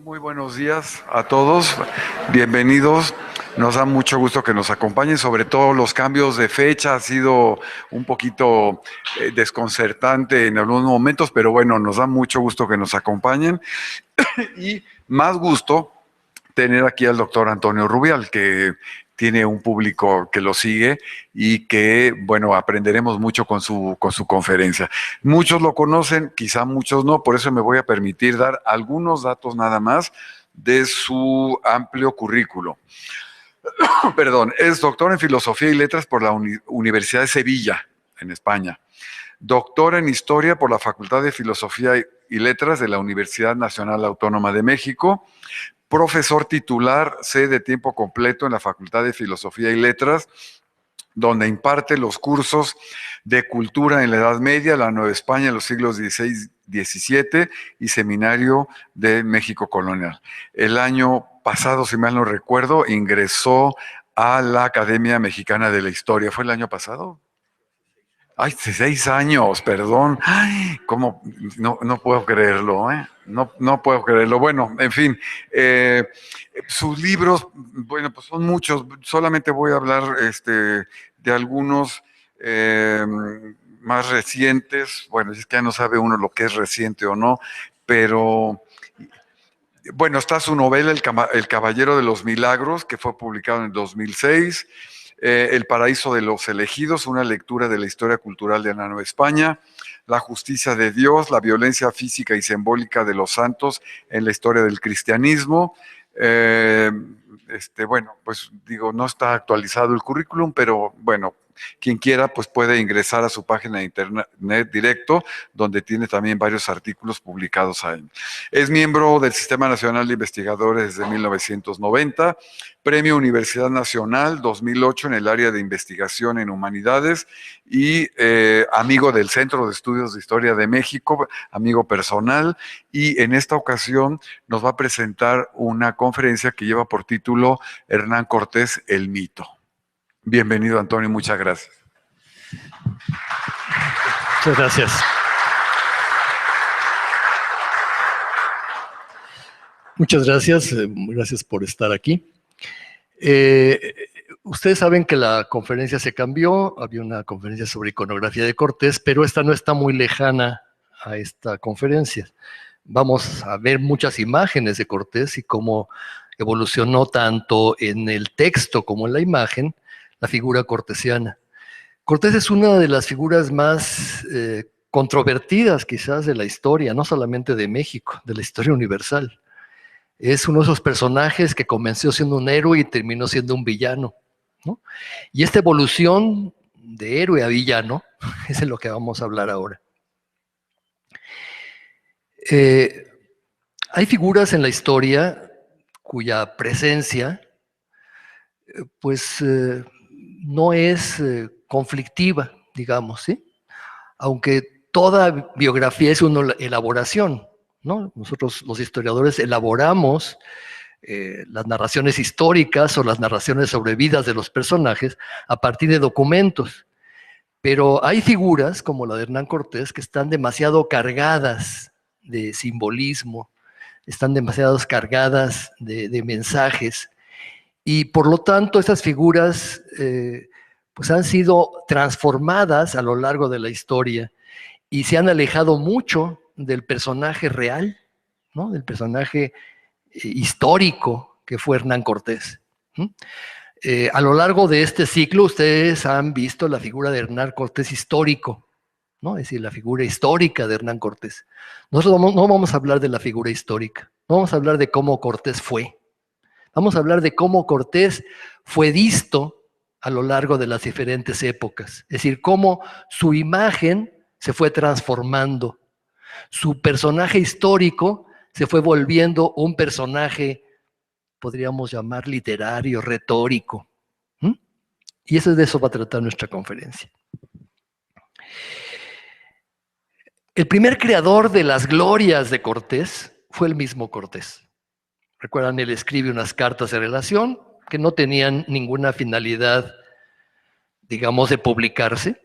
Muy buenos días a todos, bienvenidos. Nos da mucho gusto que nos acompañen, sobre todo los cambios de fecha. Ha sido un poquito desconcertante en algunos momentos, pero bueno, nos da mucho gusto que nos acompañen y más gusto tener aquí al doctor Antonio Rubial, que tiene un público que lo sigue y que, bueno, aprenderemos mucho con su conferencia. Muchos lo conocen, quizá muchos no, por eso me voy a permitir dar algunos datos nada más de su amplio currículo. Perdón, es doctor en Filosofía y Letras por la Universidad de Sevilla, en España. Doctor en Historia por la Facultad de Filosofía y Letras de la Universidad Nacional Autónoma de México. Profesor titular, C de tiempo completo en la Facultad de Filosofía y Letras, donde imparte los cursos de Cultura en la Edad Media, la Nueva España en los siglos XVI, XVII y Seminario de México Colonial. El año pasado, si mal no recuerdo, ingresó a la Academia Mexicana de la Historia. ¿Fue el año pasado? Ay, 6 años, perdón. Ay, ¿cómo? No puedo creerlo, ¿eh? No puedo creerlo. Bueno, en fin, sus libros, bueno, pues son muchos. Solamente voy a hablar de algunos eh, más recientes. Bueno, es que ya no sabe uno lo que es reciente o no, pero bueno, está su novela El Caballero de los Milagros, que fue publicado en el 2006. El Paraíso de los Elegidos, una lectura de la historia cultural de la Nueva España. La justicia de Dios, la violencia física y simbólica de los santos en la historia del cristianismo. Bueno, pues digo, no está actualizado el currículum, pero bueno, quien quiera pues puede ingresar a su página de internet directo, donde tiene también varios artículos publicados ahí. Es miembro del Sistema Nacional de Investigadores desde 1990, Premio Universidad Nacional 2008 en el área de investigación en humanidades y amigo del Centro de Estudios de Historia de México, amigo personal, y en esta ocasión nos va a presentar una conferencia que lleva por título Hernán Cortés, el mito. Bienvenido, Antonio, muchas gracias. Muchas gracias. Muchas gracias, gracias por estar aquí. Ustedes saben que la conferencia se cambió, había una conferencia sobre iconografía de Cortés, pero esta no está muy lejana a esta conferencia. Vamos a ver muchas imágenes de Cortés y cómo evolucionó tanto en el texto como en la imagen la figura cortesiana. Cortés es una de las figuras más controvertidas quizás de la historia, no solamente de México, de la historia universal. Es uno de esos personajes que comenzó siendo un héroe y terminó siendo un villano, ¿no? Y esta evolución de héroe a villano es de lo que vamos a hablar ahora. Hay figuras en la historia cuya presencia no es conflictiva, digamos, ¿sí? Aunque toda biografía es una elaboración, ¿no? Nosotros los historiadores elaboramos las narraciones históricas o las narraciones sobre vidas de los personajes a partir de documentos. Pero hay figuras como la de Hernán Cortés que están demasiado cargadas de simbolismo, están demasiado cargadas de mensajes, y por lo tanto estas figuras pues han sido transformadas a lo largo de la historia y se han alejado mucho del personaje real, ¿no? Del personaje histórico que fue Hernán Cortés. A lo largo de este ciclo ustedes han visto la figura de Hernán Cortés histórico, ¿no? Es decir, la figura histórica de Hernán Cortés. Nosotros no vamos a hablar de la figura histórica, no vamos a hablar de cómo Cortés fue. Vamos a hablar de cómo Cortés fue visto a lo largo de las diferentes épocas. Es decir, cómo su imagen se fue transformando. Su personaje histórico se fue volviendo un personaje, podríamos llamar literario, retórico. Y de eso va a tratar nuestra conferencia. El primer creador de las glorias de Cortés fue el mismo Cortés. Recuerdan, él escribe unas cartas de relación que no tenían ninguna finalidad, digamos, de publicarse.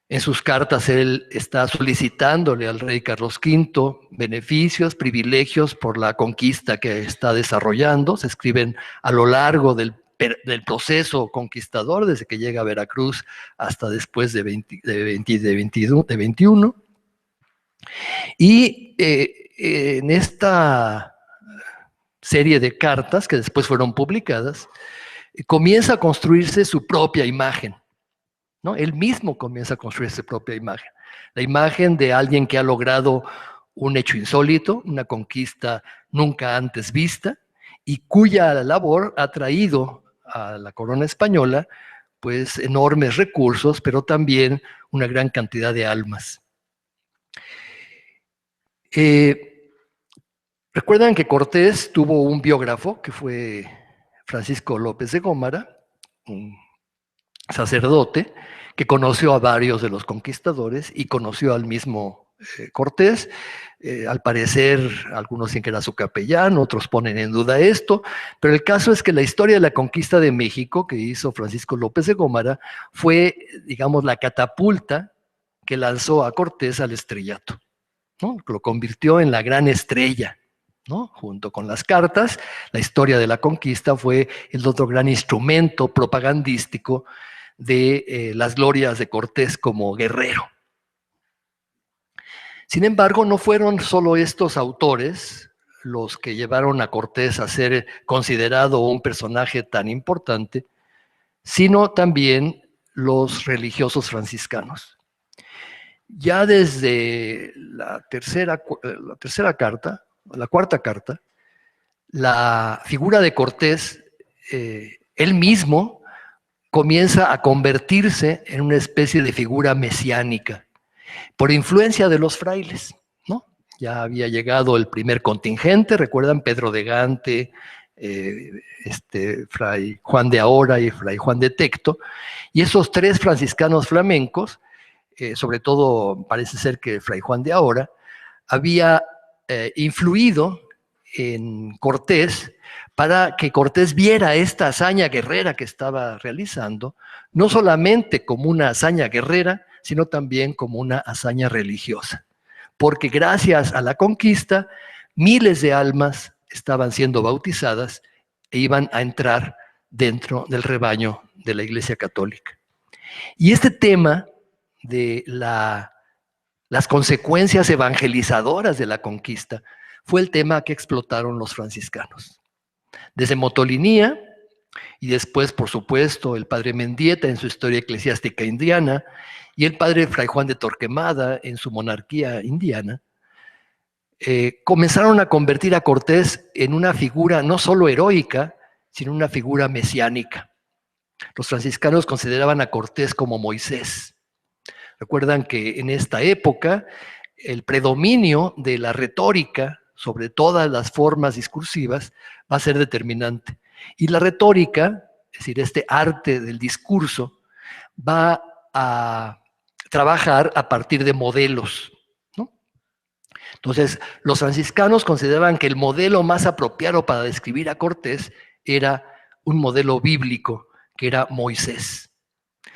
En sus cartas él está solicitándole al rey Carlos V beneficios, privilegios por la conquista que está desarrollando. Se escriben a lo largo del proceso conquistador, desde que llega a Veracruz hasta después de 21. Y en esta serie de cartas, que después fueron publicadas, comienza a construirse su propia imagen, ¿no? Él mismo comienza a construir su propia imagen. La imagen de alguien que ha logrado un hecho insólito, una conquista nunca antes vista, y cuya labor ha traído a la corona española pues enormes recursos, pero también una gran cantidad de almas. Recuerdan que Cortés tuvo un biógrafo que fue Francisco López de Gómara, un sacerdote que conoció a varios de los conquistadores y conoció al mismo Cortés. Al parecer, algunos dicen que era su capellán, otros ponen en duda esto, pero el caso es que la historia de la conquista de México que hizo Francisco López de Gómara fue, digamos, la catapulta que lanzó a Cortés al estrellato, ¿no? Lo convirtió en la gran estrella, ¿no? Junto con las cartas, la historia de la conquista fue el otro gran instrumento propagandístico de las glorias de Cortés como guerrero. Sin embargo, no fueron solo estos autores los que llevaron a Cortés a ser considerado un personaje tan importante, sino también los religiosos franciscanos. Ya desde la cuarta carta, la figura de Cortés, él mismo, comienza a convertirse en una especie de figura mesiánica, por influencia de los frailes, ¿no? Ya había llegado el primer contingente, recuerdan Pedro de Gante, Fray Juan de Ahora y Fray Juan de Tecto, y esos tres franciscanos flamencos, sobre todo parece ser que Fray Juan de Ahora, había influido en Cortés para que Cortés viera esta hazaña guerrera que estaba realizando, no solamente como una hazaña guerrera, sino también como una hazaña religiosa. Porque gracias a la conquista, miles de almas estaban siendo bautizadas e iban a entrar dentro del rebaño de la Iglesia Católica. Y este tema de las consecuencias evangelizadoras de la conquista fue el tema que explotaron los franciscanos. Desde Motolinía, y después, por supuesto, el padre Mendieta en su Historia Eclesiástica Indiana, y el padre Fray Juan de Torquemada en su Monarquía Indiana, comenzaron a convertir a Cortés en una figura no solo heroica, sino una figura mesiánica. Los franciscanos consideraban a Cortés como Moisés. Recuerdan que en esta época el predominio de la retórica sobre todas las formas discursivas va a ser determinante. Y la retórica, es decir, este arte del discurso, va a trabajar a partir de modelos, ¿no? Entonces, los franciscanos consideraban que el modelo más apropiado para describir a Cortés era un modelo bíblico, que era Moisés.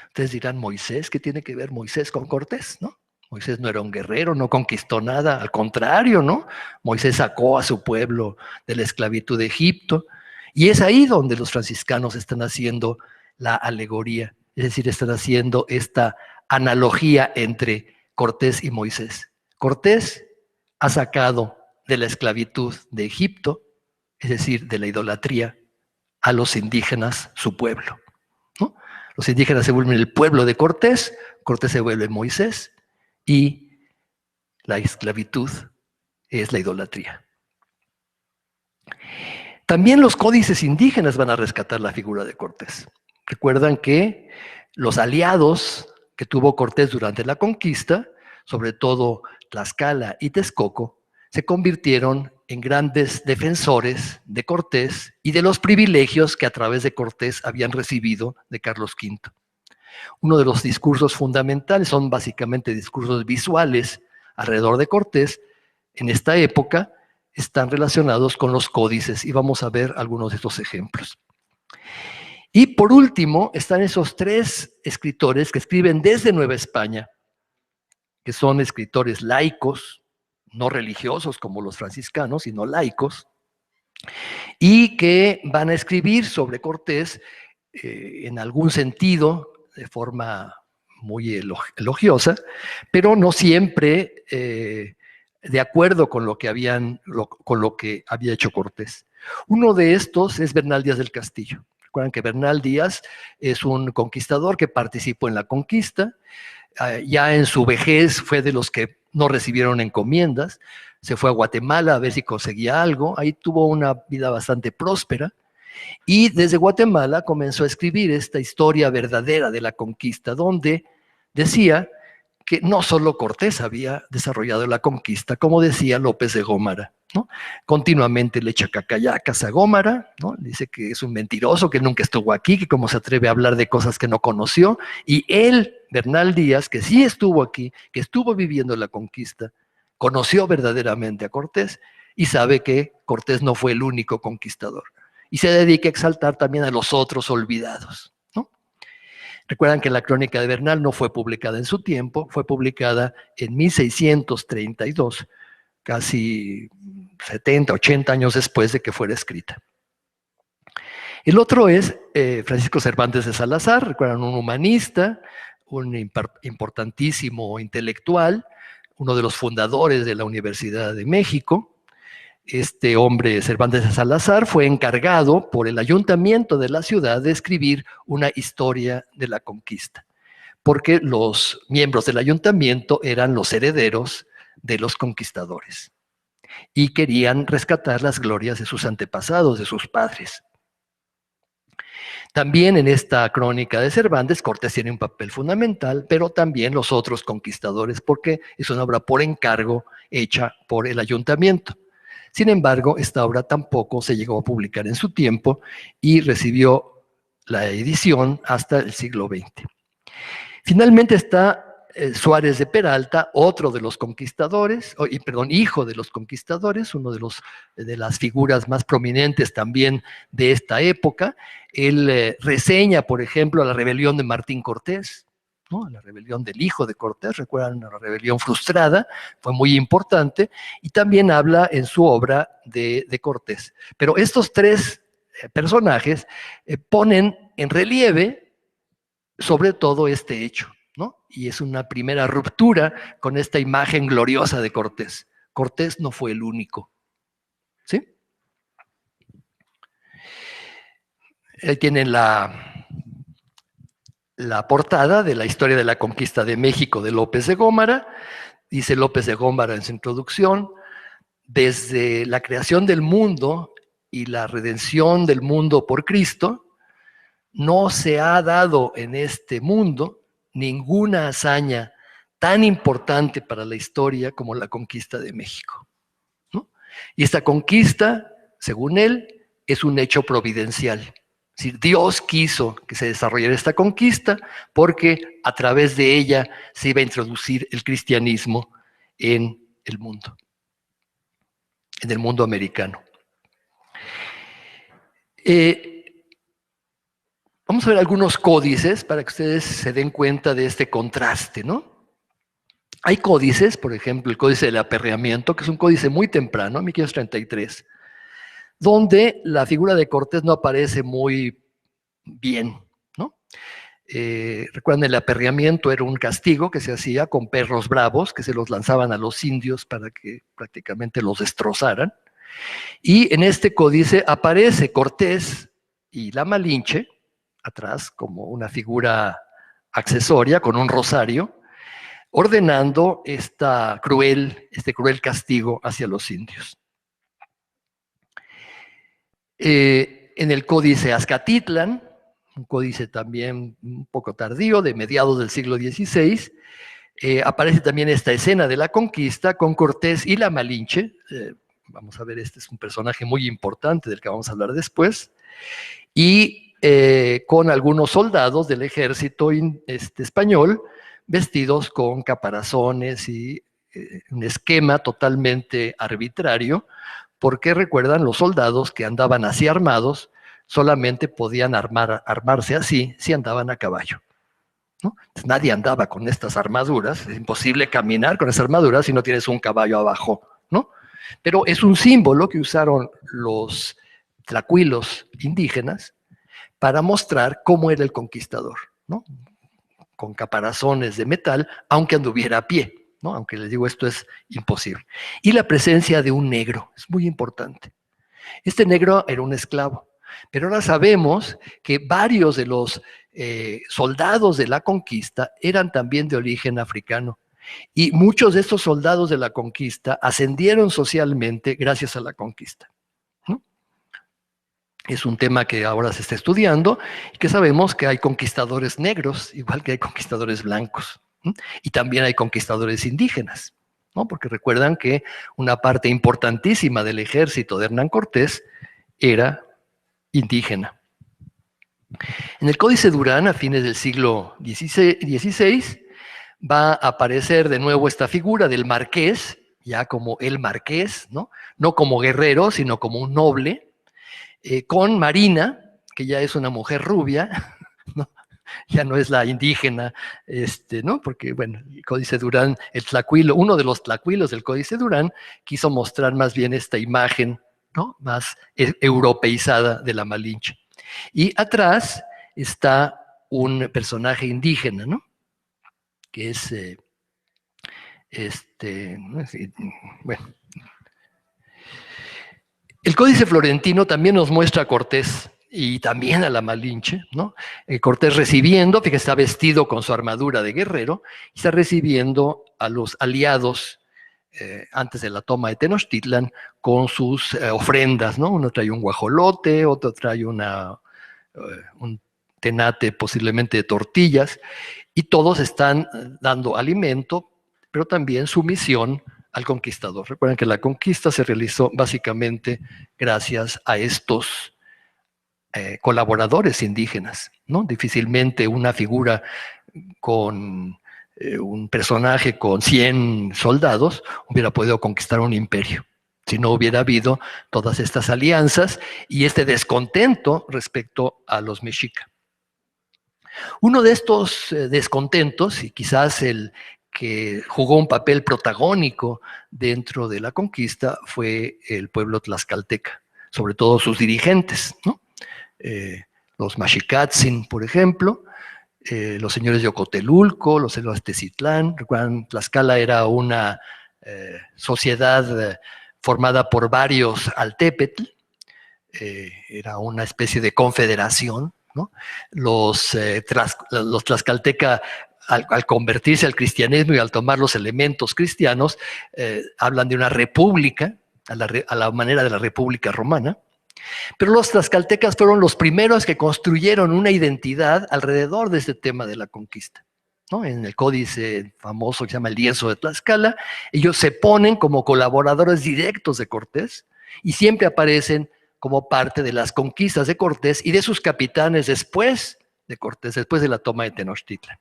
Ustedes dirán, ¿Moisés? ¿Qué tiene que ver Moisés con Cortés? ¿No? Moisés no era un guerrero, no conquistó nada, al contrario, ¿no? Moisés sacó a su pueblo de la esclavitud de Egipto, y es ahí donde los franciscanos están haciendo la alegoría, es decir, están haciendo esta analogía entre Cortés y Moisés. Cortés ha sacado de la esclavitud de Egipto, es decir, de la idolatría, a los indígenas, su pueblo, ¿no? Los indígenas se vuelven el pueblo de Cortés, Cortés se vuelve Moisés, y la esclavitud es la idolatría. También los códices indígenas van a rescatar la figura de Cortés. Recuerdan que los aliados que tuvo Cortés durante la conquista, sobre todo Tlaxcala y Texcoco, se convirtieron en grandes defensores de Cortés y de los privilegios que a través de Cortés habían recibido de Carlos V. Uno de los discursos fundamentales son básicamente discursos visuales alrededor de Cortés. En esta época están relacionados con los códices y vamos a ver algunos de estos ejemplos. Y por último están esos tres escritores que escriben desde Nueva España que son escritores laicos, no religiosos como los franciscanos, sino laicos, y que van a escribir sobre Cortés en algún sentido, de forma muy elogiosa, pero no siempre de acuerdo con lo que había hecho Cortés. Uno de estos es Bernal Díaz del Castillo. Recuerdan que Bernal Díaz es un conquistador que participó en la conquista, ya en su vejez fue de los que no recibieron encomiendas, se fue a Guatemala a ver si conseguía algo, ahí tuvo una vida bastante próspera, y desde Guatemala comenzó a escribir esta historia verdadera de la conquista, donde decía que no solo Cortés había desarrollado la conquista, como decía López de Gómara, ¿no? Continuamente le echa cacayacas a Gómara, ¿no? Dice que es un mentiroso, que nunca estuvo aquí, que cómo se atreve a hablar de cosas que no conoció, y él, Bernal Díaz, que sí estuvo aquí, que estuvo viviendo la conquista, conoció verdaderamente a Cortés y sabe que Cortés no fue el único conquistador. Y se dedica a exaltar también a los otros olvidados, ¿no? Recuerdan que la crónica de Bernal no fue publicada en su tiempo, fue publicada en 1632, casi 70, 80 años después de que fuera escrita. El otro es Francisco Cervantes de Salazar, recuerdan, un humanista, un importantísimo intelectual, uno de los fundadores de la Universidad de México. Este hombre, Cervantes de Salazar, fue encargado por el ayuntamiento de la ciudad de escribir una historia de la conquista, porque los miembros del ayuntamiento eran los herederos de los conquistadores y querían rescatar las glorias de sus antepasados, de sus padres. También en esta crónica de Cervantes, Cortés tiene un papel fundamental, pero también los otros conquistadores, porque es una obra por encargo hecha por el ayuntamiento. Sin embargo, esta obra tampoco se llegó a publicar en su tiempo y recibió la edición hasta el siglo XX. Finalmente está Suárez de Peralta, otro de los conquistadores, hijo de los conquistadores, uno de las figuras más prominentes también de esta época. Él reseña, por ejemplo, a la rebelión de Martín Cortés, ¿no? La rebelión del hijo de Cortés, recuerdan, la rebelión frustrada, fue muy importante, y también habla en su obra de Cortés. Pero estos tres personajes ponen en relieve sobre todo este hecho, ¿no? Y es una primera ruptura con esta imagen gloriosa de Cortés. Cortés no fue el único, ¿sí? Ahí tienen la portada de la historia de la conquista de México de López de Gómara. Dice López de Gómara en su introducción: desde la creación del mundo y la redención del mundo por Cristo, no se ha dado en este mundo ninguna hazaña tan importante para la historia como la conquista de México, ¿no? Y esta conquista, según él, es un hecho providencial. Es decir, Dios quiso que se desarrollara esta conquista porque a través de ella se iba a introducir el cristianismo en el mundo americano. Vamos a ver algunos códices para que ustedes se den cuenta de este contraste, ¿no? Hay códices, por ejemplo, el Códice del Aperreamiento, que es un códice muy temprano, 1533, donde la figura de Cortés no aparece muy bien, ¿no? Recuerdan, el aperreamiento era un castigo que se hacía con perros bravos que se los lanzaban a los indios para que prácticamente los destrozaran. Y en este códice aparece Cortés y la Malinche, atrás como una figura accesoria con un rosario, ordenando este cruel castigo hacia los indios. En el Códice Azcatitlan, un códice también un poco tardío, de mediados del siglo XVI, aparece también esta escena de la conquista con Cortés y la Malinche. Vamos a ver, este es un personaje muy importante del que vamos a hablar después, y con algunos soldados del ejército español vestidos con caparazones y un esquema totalmente arbitrario, porque recuerdan, los soldados que andaban así armados solamente podían armarse así si andaban a caballo. ¿no? Entonces, nadie andaba con estas armaduras, es imposible caminar con esas armaduras si no tienes un caballo abajo, ¿no? Pero es un símbolo que usaron los tlacuilos indígenas para mostrar cómo era el conquistador, ¿no? Con caparazones de metal, aunque anduviera a pie, ¿no? Aunque les digo, esto es imposible. Y la presencia de un negro, es muy importante. Este negro era un esclavo, pero ahora sabemos que varios de los soldados de la conquista eran también de origen africano. Y muchos de estos soldados de la conquista ascendieron socialmente gracias a la conquista, ¿no? Es un tema que ahora se está estudiando y que sabemos que hay conquistadores negros, igual que hay conquistadores blancos, ¿no? Y también hay conquistadores indígenas, ¿no? Porque recuerdan que una parte importantísima del ejército de Hernán Cortés era indígena. En el Códice Durán, a fines del siglo XVI, va a aparecer de nuevo esta figura del marqués, ya como el marqués, ¿no? No como guerrero, sino como un noble, con Marina, que ya es una mujer rubia, ¿no? Ya no es la indígena, ¿no? Porque, bueno, el Códice Durán, el tlacuilo, uno de los tlacuilos del Códice Durán, quiso mostrar más bien esta imagen, ¿no? Más europeizada de la Malinche. Y atrás está un personaje indígena, ¿no? Que es, bueno. El Códice Florentino también nos muestra a Cortés y también a la Malinche, ¿no? Cortés recibiendo, fíjate, está vestido con su armadura de guerrero, y está recibiendo a los aliados antes de la toma de Tenochtitlan con sus ofrendas, ¿no? Uno trae un guajolote, otro trae un tenate posiblemente de tortillas, y todos están dando alimento, pero también sumisión al conquistador. Recuerden que la conquista se realizó básicamente gracias a estos colaboradores indígenas, ¿no? Difícilmente una figura con un personaje con 100 soldados hubiera podido conquistar un imperio si no hubiera habido todas estas alianzas y este descontento respecto a los mexica. Uno de estos descontentos, y quizás el que jugó un papel protagónico dentro de la conquista, fue el pueblo tlaxcalteca, sobre todo sus dirigentes, ¿no? Los Maxicatzin, por ejemplo, los señores de Ocotelulco, los señores de Tecitlán. Recuerdan, Tlaxcala era una sociedad formada por varios altépetl, era una especie de confederación, ¿no? Los tlaxcalteca, al convertirse al cristianismo y al tomar los elementos cristianos, hablan de una república, a la manera de la República Romana. Pero los tlaxcaltecas fueron los primeros que construyeron una identidad alrededor de este tema de la conquista, ¿no? En el códice famoso que se llama el Lienzo de Tlaxcala, ellos se ponen como colaboradores directos de Cortés y siempre aparecen como parte de las conquistas de Cortés y de sus capitanes después de Cortés, después de la toma de Tenochtitlan.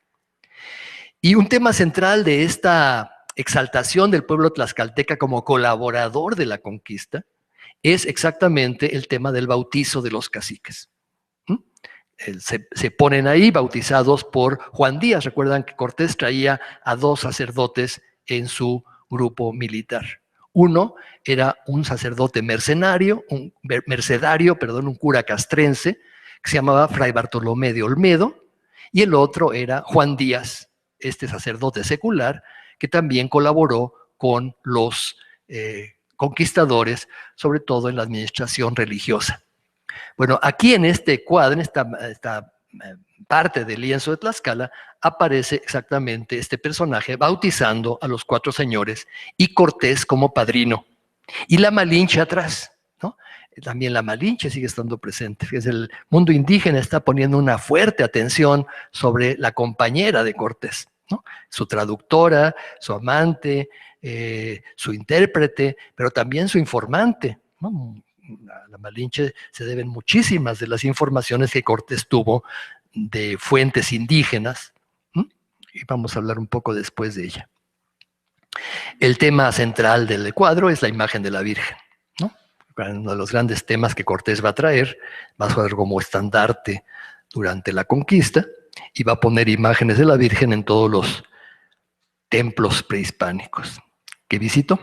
Y un tema central de esta exaltación del pueblo tlaxcalteca como colaborador de la conquista es exactamente el tema del bautizo de los caciques. Se ponen ahí bautizados por Juan Díaz. Recuerdan que Cortés traía a 2 sacerdotes en su grupo militar. Uno era un sacerdote mercedario, un cura castrense, que se llamaba Fray Bartolomé de Olmedo, y el otro era Juan Díaz, este sacerdote secular, que también colaboró con los conquistadores, sobre todo en la administración religiosa. Bueno, aquí en este cuadro, en esta parte del lienzo de Tlaxcala, aparece exactamente este personaje bautizando a los 4 señores y Cortés como padrino. Y la Malinche atrás, ¿no? También la Malinche sigue estando presente. Fíjense, el mundo indígena está poniendo una fuerte atención sobre la compañera de Cortés, ¿no? Su traductora, su amante, su intérprete, pero también su informante, ¿no? A la Malinche se deben muchísimas de las informaciones que Cortés tuvo de fuentes indígenas, y vamos a hablar un poco después de ella. El tema central del cuadro es la imagen de la Virgen, ¿no? Uno de los grandes temas que Cortés va a traer, va a ser como estandarte durante la conquista. y va a poner imágenes de la Virgen en todos los templos prehispánicos que visitó.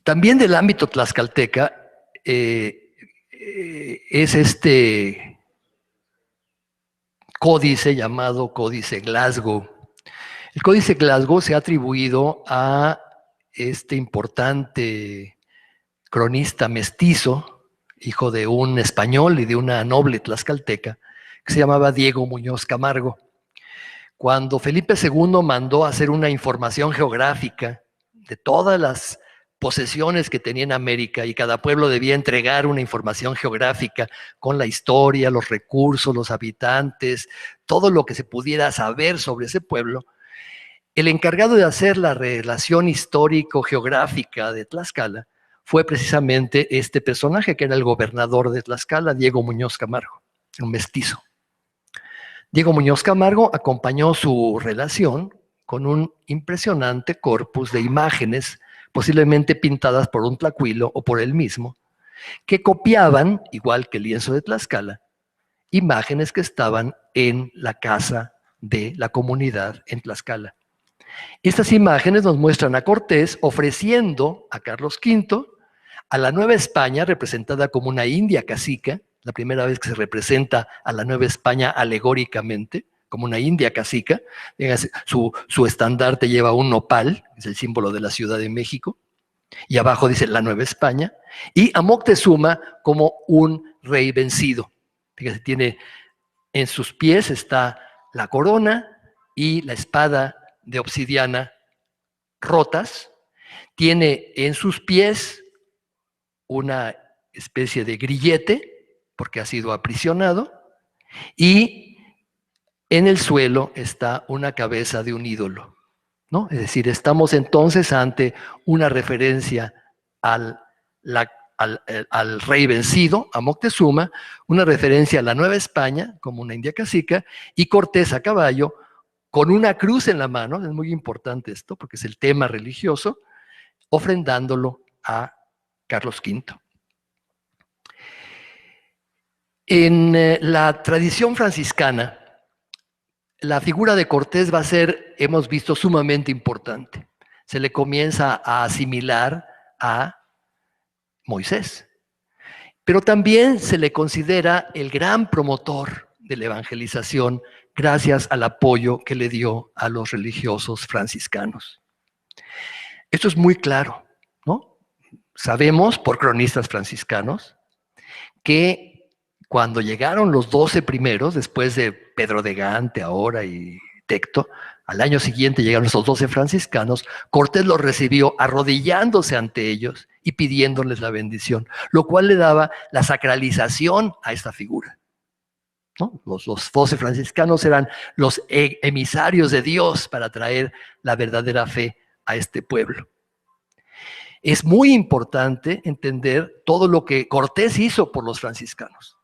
También del ámbito tlaxcalteca es este códice llamado Códice Glasgow. El Códice Glasgow se ha atribuido a este importante cronista mestizo, hijo de un español y de una noble tlaxcalteca, que se llamaba Diego Muñoz Camargo. Cuando Felipe II mandó a hacer una información geográfica de todas las posesiones que tenía en América y cada pueblo debía entregar una información geográfica con la historia, los recursos, los habitantes, todo lo que se pudiera saber sobre ese pueblo, el encargado de hacer la relación histórico-geográfica de Tlaxcala fue precisamente este personaje que era el gobernador de Tlaxcala, Diego Muñoz Camargo, un mestizo. Diego Muñoz Camargo acompañó su relación con un impresionante corpus de imágenes, posiblemente pintadas por un tlacuilo o por él mismo, que copiaban, igual que el lienzo de Tlaxcala, imágenes que estaban en la casa de la comunidad en Tlaxcala. Estas imágenes nos muestran a Cortés ofreciendo a Carlos V a la Nueva España, representada como una india cacica, la primera vez que se representa a la Nueva España alegóricamente, como una india cacica. Su estandarte lleva un nopal, es el símbolo de la Ciudad de México, y abajo dice la Nueva España, y a Moctezuma como un rey vencido. Fíjate, tiene en sus pies está la corona y la espada de obsidiana rotas, tiene en sus pies una especie de grillete, porque ha sido aprisionado, y en el suelo está una cabeza de un ídolo, ¿no? Es decir, estamos entonces ante una referencia al rey vencido, a Moctezuma, una referencia a la Nueva España, como una india cacica, y Cortés a caballo, con una cruz en la mano, es muy importante esto, porque es el tema religioso, ofrendándolo a Carlos V. En la tradición franciscana, la figura de Cortés va a ser, hemos visto, sumamente importante. Se le comienza a asimilar a Moisés, pero también se le considera el gran promotor de la evangelización gracias al apoyo que le dio a los religiosos franciscanos. Esto es muy claro, ¿no? Sabemos por cronistas franciscanos que cuando llegaron los 12 primeros, después de Pedro de Gante ahora y Tecto, al año siguiente llegaron esos 12 franciscanos, Cortés los recibió arrodillándose ante ellos y pidiéndoles la bendición, lo cual le daba la sacralización a esta figura, ¿no? Los 12 franciscanos eran los emisarios de Dios para traer la verdadera fe a este pueblo. Es muy importante entender todo lo que Cortés hizo por los franciscanos.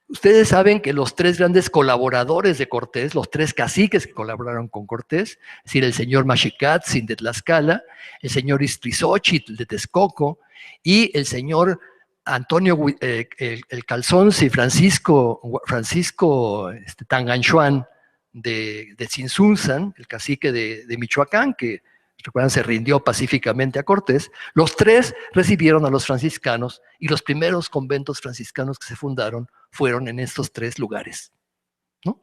Ustedes saben que los tres grandes colaboradores de Cortés, los tres caciques que colaboraron con Cortés, es decir, el señor Maxicatzin de Tlaxcala, el señor Istrizóchitl de Texcoco y el señor Antonio el Calzonci, Francisco Tanganchuan de Tzintzuntzan, el cacique de Michoacán, que recuerdan, se rindió pacíficamente a Cortés. Los tres recibieron a los franciscanos y los primeros conventos franciscanos que se fundaron fueron en estos tres lugares, ¿no?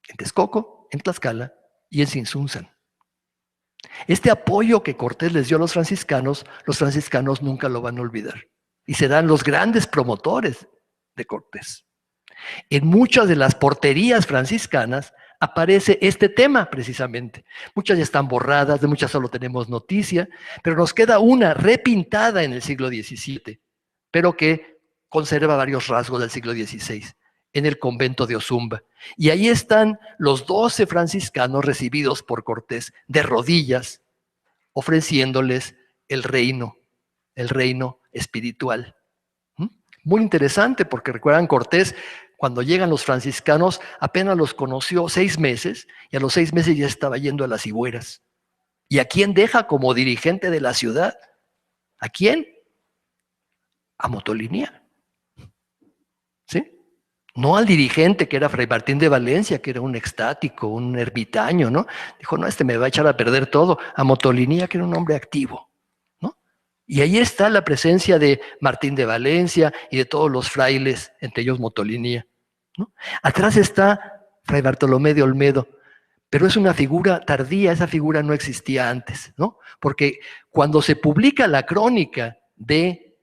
En Texcoco, en Tlaxcala y en Tzintzuntzan. Este apoyo que Cortés les dio a los franciscanos nunca lo van a olvidar y serán los grandes promotores de Cortés. En muchas de las porterías franciscanas aparece este tema precisamente. Muchas ya están borradas, de muchas solo tenemos noticia, pero nos queda una repintada en el siglo XVII, pero que conserva varios rasgos del siglo XVI, en el convento de Ozumba. Y ahí están los 12 franciscanos recibidos por Cortés de rodillas, ofreciéndoles el reino espiritual. Muy interesante porque recuerdan, Cortés, cuando llegan los franciscanos, apenas los conoció 6 meses y a los 6 meses ya estaba yendo a las higueras. ¿Y a quién deja como dirigente de la ciudad? ¿A quién? A Motolinía. ¿Sí? No al dirigente que era Fray Martín de Valencia, que era un extático, un ermitaño, ¿no? Dijo, no, este me va a echar a perder todo. A Motolinía, que era un hombre activo, ¿no? Y ahí está la presencia de Martín de Valencia y de todos los frailes, entre ellos Motolinía, ¿no? Atrás está Fray Bartolomé de Olmedo, pero es una figura tardía, esa figura no existía antes, ¿no? Porque cuando se publica la crónica de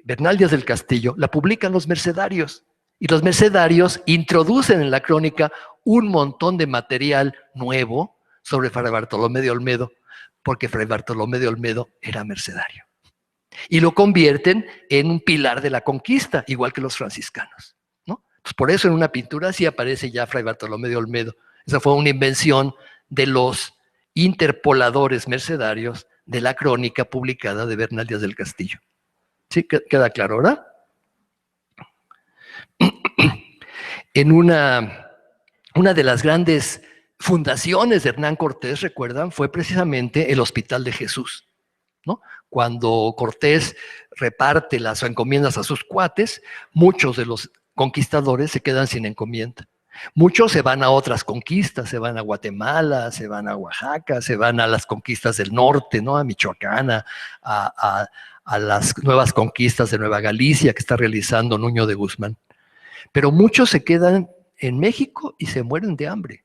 Bernal Díaz del Castillo, la publican los mercedarios. Y los mercedarios introducen en la crónica un montón de material nuevo sobre Fray Bartolomé de Olmedo, porque Fray Bartolomé de Olmedo era mercedario. Y lo convierten en un pilar de la conquista, igual que los franciscanos, ¿no? Pues por eso en una pintura así aparece ya Fray Bartolomé de Olmedo. Esa fue una invención de los interpoladores mercedarios de la crónica publicada de Bernal Díaz del Castillo. ¿Sí? ¿Queda claro, verdad? En una de las grandes fundaciones de Hernán Cortés, recuerdan, fue precisamente el Hospital de Jesús, ¿no? Cuando Cortés reparte las encomiendas a sus cuates, muchos de los conquistadores se quedan sin encomienda. Muchos se van a otras conquistas, se van a Guatemala, se van a Oaxaca, se van a las conquistas del norte, ¿no? A Michoacán, a las nuevas conquistas de Nueva Galicia que está realizando Nuño de Guzmán. Pero muchos se quedan en México y se mueren de hambre.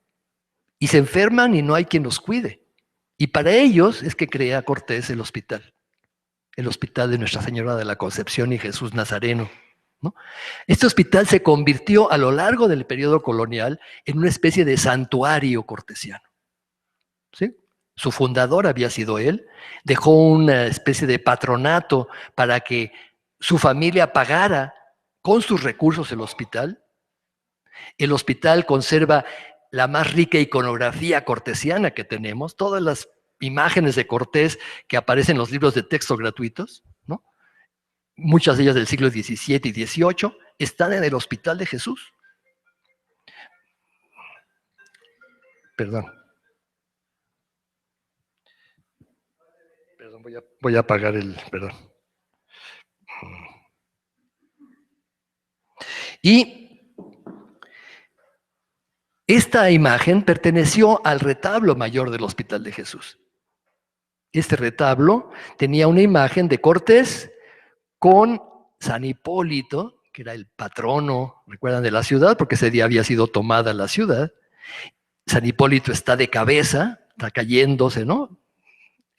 Y se enferman y no hay quien los cuide. Y para ellos es que crea Cortés el hospital de Nuestra Señora de la Concepción y Jesús Nazareno, ¿no? Este hospital se convirtió a lo largo del periodo colonial en una especie de santuario cortesiano, ¿sí? Su fundador había sido él, dejó una especie de patronato para que su familia pagara con sus recursos el hospital. El hospital conserva la más rica iconografía cortesiana que tenemos, todas las imágenes de Cortés que aparecen en los libros de texto gratuitos, ¿no? Muchas de ellas del siglo XVII y XVIII, están en el Hospital de Jesús. Perdón, voy a apagar el... Perdón. Y esta imagen perteneció al retablo mayor del Hospital de Jesús. Este retablo tenía una imagen de Cortés con San Hipólito, que era el patrono, recuerdan, de la ciudad, porque ese día había sido tomada la ciudad. San Hipólito está de cabeza, está cayéndose, ¿no?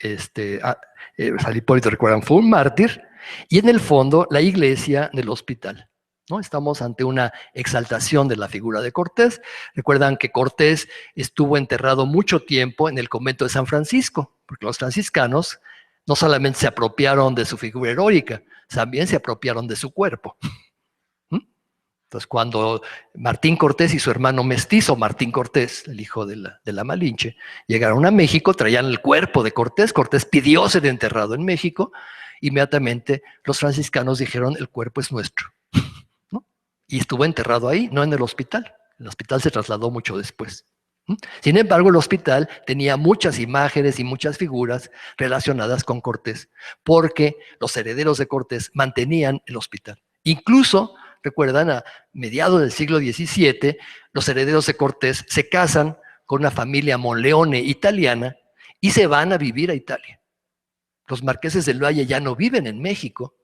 San Hipólito, recuerdan, fue un mártir. Y en el fondo, la iglesia del hospital, ¿no? Estamos ante una exaltación de la figura de Cortés. Recuerdan que Cortés estuvo enterrado mucho tiempo en el convento de San Francisco, porque los franciscanos no solamente se apropiaron de su figura heroica, también se apropiaron de su cuerpo. Entonces, cuando Martín Cortés y su hermano mestizo, Martín Cortés, el hijo de la Malinche, llegaron a México, traían el cuerpo de Cortés. Cortés pidió ser enterrado en México. Inmediatamente los franciscanos dijeron, el cuerpo es nuestro, ¿no? Y estuvo enterrado ahí, no en el hospital. El hospital se trasladó mucho después. Sin embargo, el hospital tenía muchas imágenes y muchas figuras relacionadas con Cortés, porque los herederos de Cortés mantenían el hospital. Incluso, recuerdan, a mediados del siglo XVII, los herederos de Cortés se casan con una familia Monleone italiana y se van a vivir a Italia. Los marqueses del Valle ya no viven en México,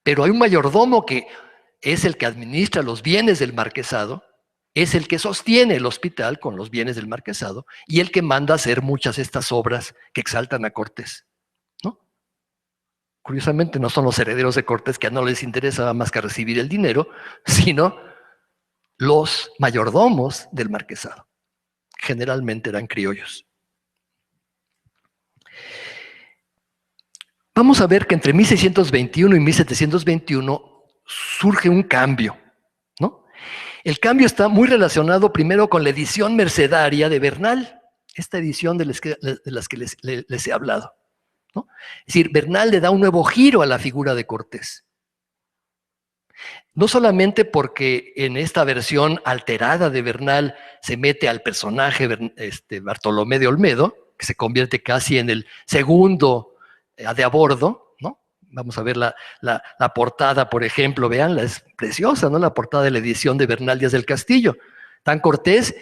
pero hay un mayordomo que es el que administra los bienes del marquesado, es el que sostiene el hospital con los bienes del marquesado y el que manda hacer muchas de estas obras que exaltan a Cortés, ¿no? Curiosamente no son los herederos de Cortés, que no les interesaba más que recibir el dinero, sino los mayordomos del marquesado. Generalmente eran criollos. Vamos a ver que entre 1621 y 1721 surge un cambio, ¿no? El cambio está muy relacionado primero con la edición mercedaria de Bernal, esta edición de las que les he hablado, ¿no? Es decir, Bernal le da un nuevo giro a la figura de Cortés. No solamente porque en esta versión alterada de Bernal se mete al personaje Bartolomé de Olmedo, que se convierte casi en el segundo de a bordo, ¿no? Vamos a ver la portada, por ejemplo, veanla, es preciosa, ¿no? La portada de la edición de Bernal Díaz del Castillo. Están Cortés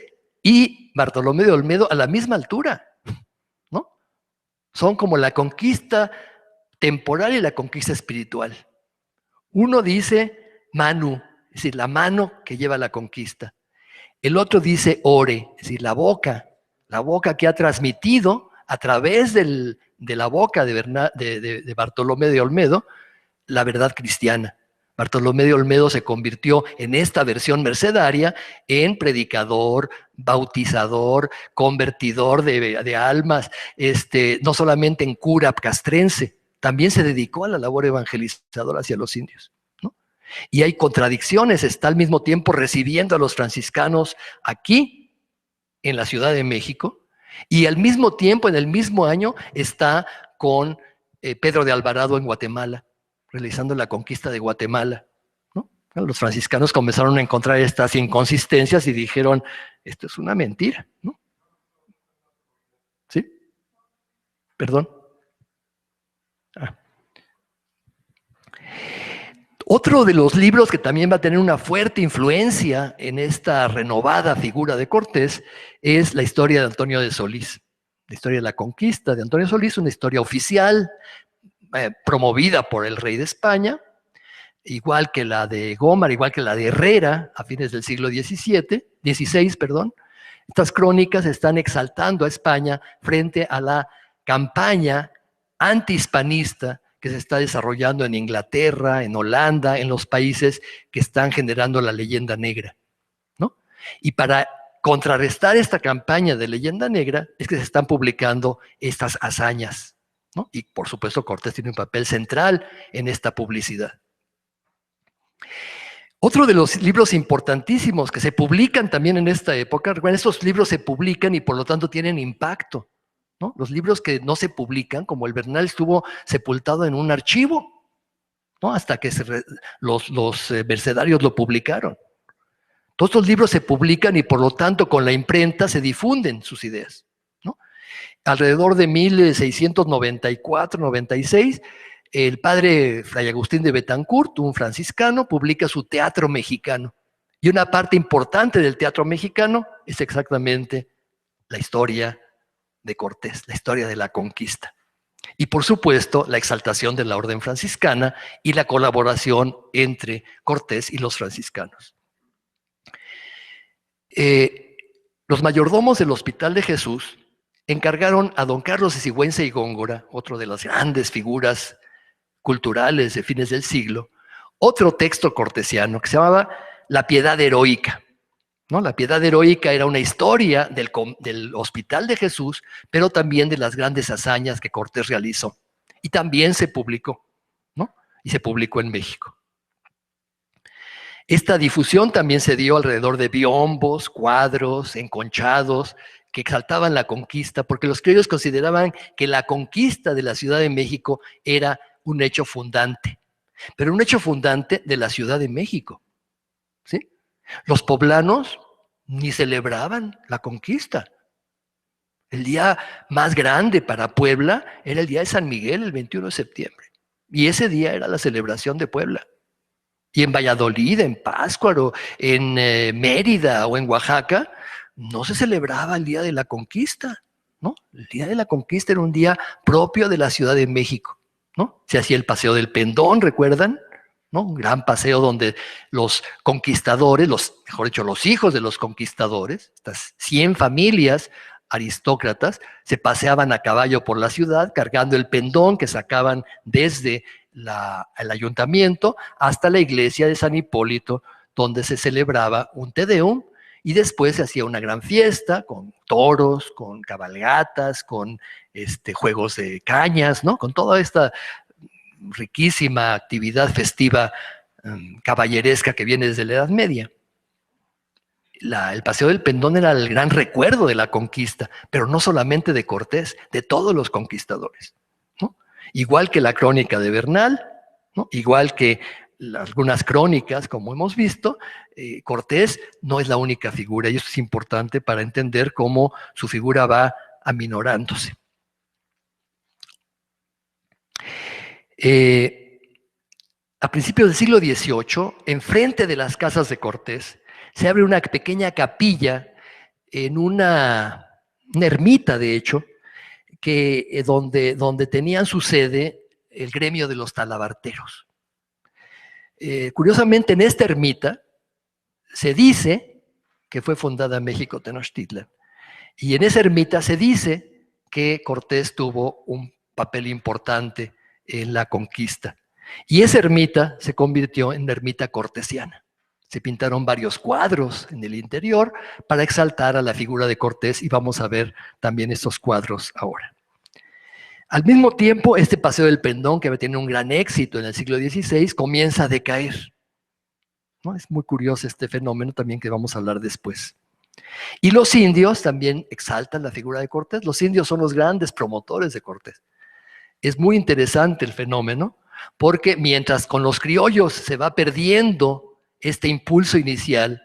y Bartolomé de Olmedo a la misma altura, ¿no? Son como la conquista temporal y la conquista espiritual. Uno dice manu, es decir, la mano que lleva la conquista. El otro dice ore, es decir, la boca que ha transmitido a través de la boca de Bartolomé de Olmedo la verdad cristiana. Bartolomé de Olmedo se convirtió en esta versión mercedaria en predicador, bautizador, convertidor de almas, no solamente en cura castrense, también se dedicó a la labor evangelizadora hacia los indios, ¿no? Y hay contradicciones, está al mismo tiempo recibiendo a los franciscanos aquí, en la Ciudad de México, y al mismo tiempo, en el mismo año, está con Pedro de Alvarado en Guatemala, realizando la conquista de Guatemala, ¿no? Los franciscanos comenzaron a encontrar estas inconsistencias y dijeron, esto es una mentira, ¿no? ¿Sí? Perdón. Otro de los libros que también va a tener una fuerte influencia en esta renovada figura de Cortés es la historia de Antonio de Solís. La historia de la conquista de Antonio Solís, una historia oficial, promovida por el rey de España, igual que la de Gómara, igual que la de Herrera a fines del siglo XVI. Estas crónicas están exaltando a España frente a la campaña antihispanista que se está desarrollando en Inglaterra, en Holanda, en los países que están generando la leyenda negra, ¿no? Y para contrarrestar esta campaña de leyenda negra es que se están publicando estas hazañas, ¿no? Y por supuesto Cortés tiene un papel central en esta publicidad. Otro de los libros importantísimos que se publican también en esta época, recuerden, estos libros se publican y por lo tanto tienen impacto, ¿no? Los libros que no se publican, como el Bernal, estuvo sepultado en un archivo, ¿no? Hasta que los mercedarios lo publicaron. Todos estos libros se publican y por lo tanto con la imprenta se difunden sus ideas, ¿no? Alrededor de 1694-96, el padre Fray Agustín de Betancourt, un franciscano, publica su Teatro Mexicano. Y una parte importante del teatro mexicano es exactamente la historia de Cortés, la historia de la conquista. Y por supuesto, la exaltación de la orden franciscana y la colaboración entre Cortés y los franciscanos. Los mayordomos del Hospital de Jesús encargaron a don Carlos de Sigüenza y Góngora, otro de las grandes figuras culturales de fines del siglo, otro texto cortesiano que se llamaba La Piedad Heroica, ¿no? La Piedad Heroica era una historia del Hospital de Jesús, pero también de las grandes hazañas que Cortés realizó. Y también se publicó, ¿no? Y se publicó en México. Esta difusión también se dio alrededor de biombos, cuadros, enconchados, que exaltaban la conquista, porque los criollos consideraban que la conquista de la Ciudad de México era un hecho fundante, pero un hecho fundante de la Ciudad de México, ¿sí? Los poblanos ni celebraban la conquista. El día más grande para Puebla era el día de San Miguel, el 21 de septiembre, y ese día era la celebración de Puebla. Y en Valladolid, en Pátzcuaro, en Mérida o en Oaxaca, no se celebraba el Día de la Conquista, ¿no? El Día de la Conquista era un día propio de la Ciudad de México, ¿no? Se hacía el Paseo del Pendón, ¿recuerdan? ¿No? Un gran paseo donde los conquistadores, mejor dicho, los hijos de los conquistadores, estas 100 familias aristócratas, se paseaban a caballo por la ciudad cargando el pendón que sacaban desde el ayuntamiento hasta la iglesia de San Hipólito, donde se celebraba un Te Deum, y después se hacía una gran fiesta con toros, con cabalgatas, con juegos de cañas, ¿no? Con toda esta riquísima actividad festiva caballeresca que viene desde la Edad Media. El Paseo del Pendón era el gran recuerdo de la conquista, pero no solamente de Cortés, de todos los conquistadores, ¿no? Igual que la crónica de Bernal, ¿no? Igual que algunas crónicas, como hemos visto, Cortés no es la única figura, y eso es importante para entender cómo su figura va aminorándose. a principios del siglo XVIII, enfrente de las casas de Cortés, se abre una pequeña capilla en una ermita, de hecho, donde tenían su sede el gremio de los talabarteros. Curiosamente, en esta ermita se dice que fue fundada México Tenochtitlan, y en esa ermita se dice que Cortés tuvo un papel importante en la conquista. Y esa ermita se convirtió en una ermita cortesiana. Se pintaron varios cuadros en el interior para exaltar a la figura de Cortés, y vamos a ver también estos cuadros ahora. Al mismo tiempo, este Paseo del Pendón, que tiene un gran éxito en el siglo XVI, comienza a decaer, ¿no? Es muy curioso este fenómeno también que vamos a hablar después. Y los indios también exaltan la figura de Cortés. Los indios son los grandes promotores de Cortés. Es muy interesante el fenómeno, porque mientras con los criollos se va perdiendo este impulso inicial,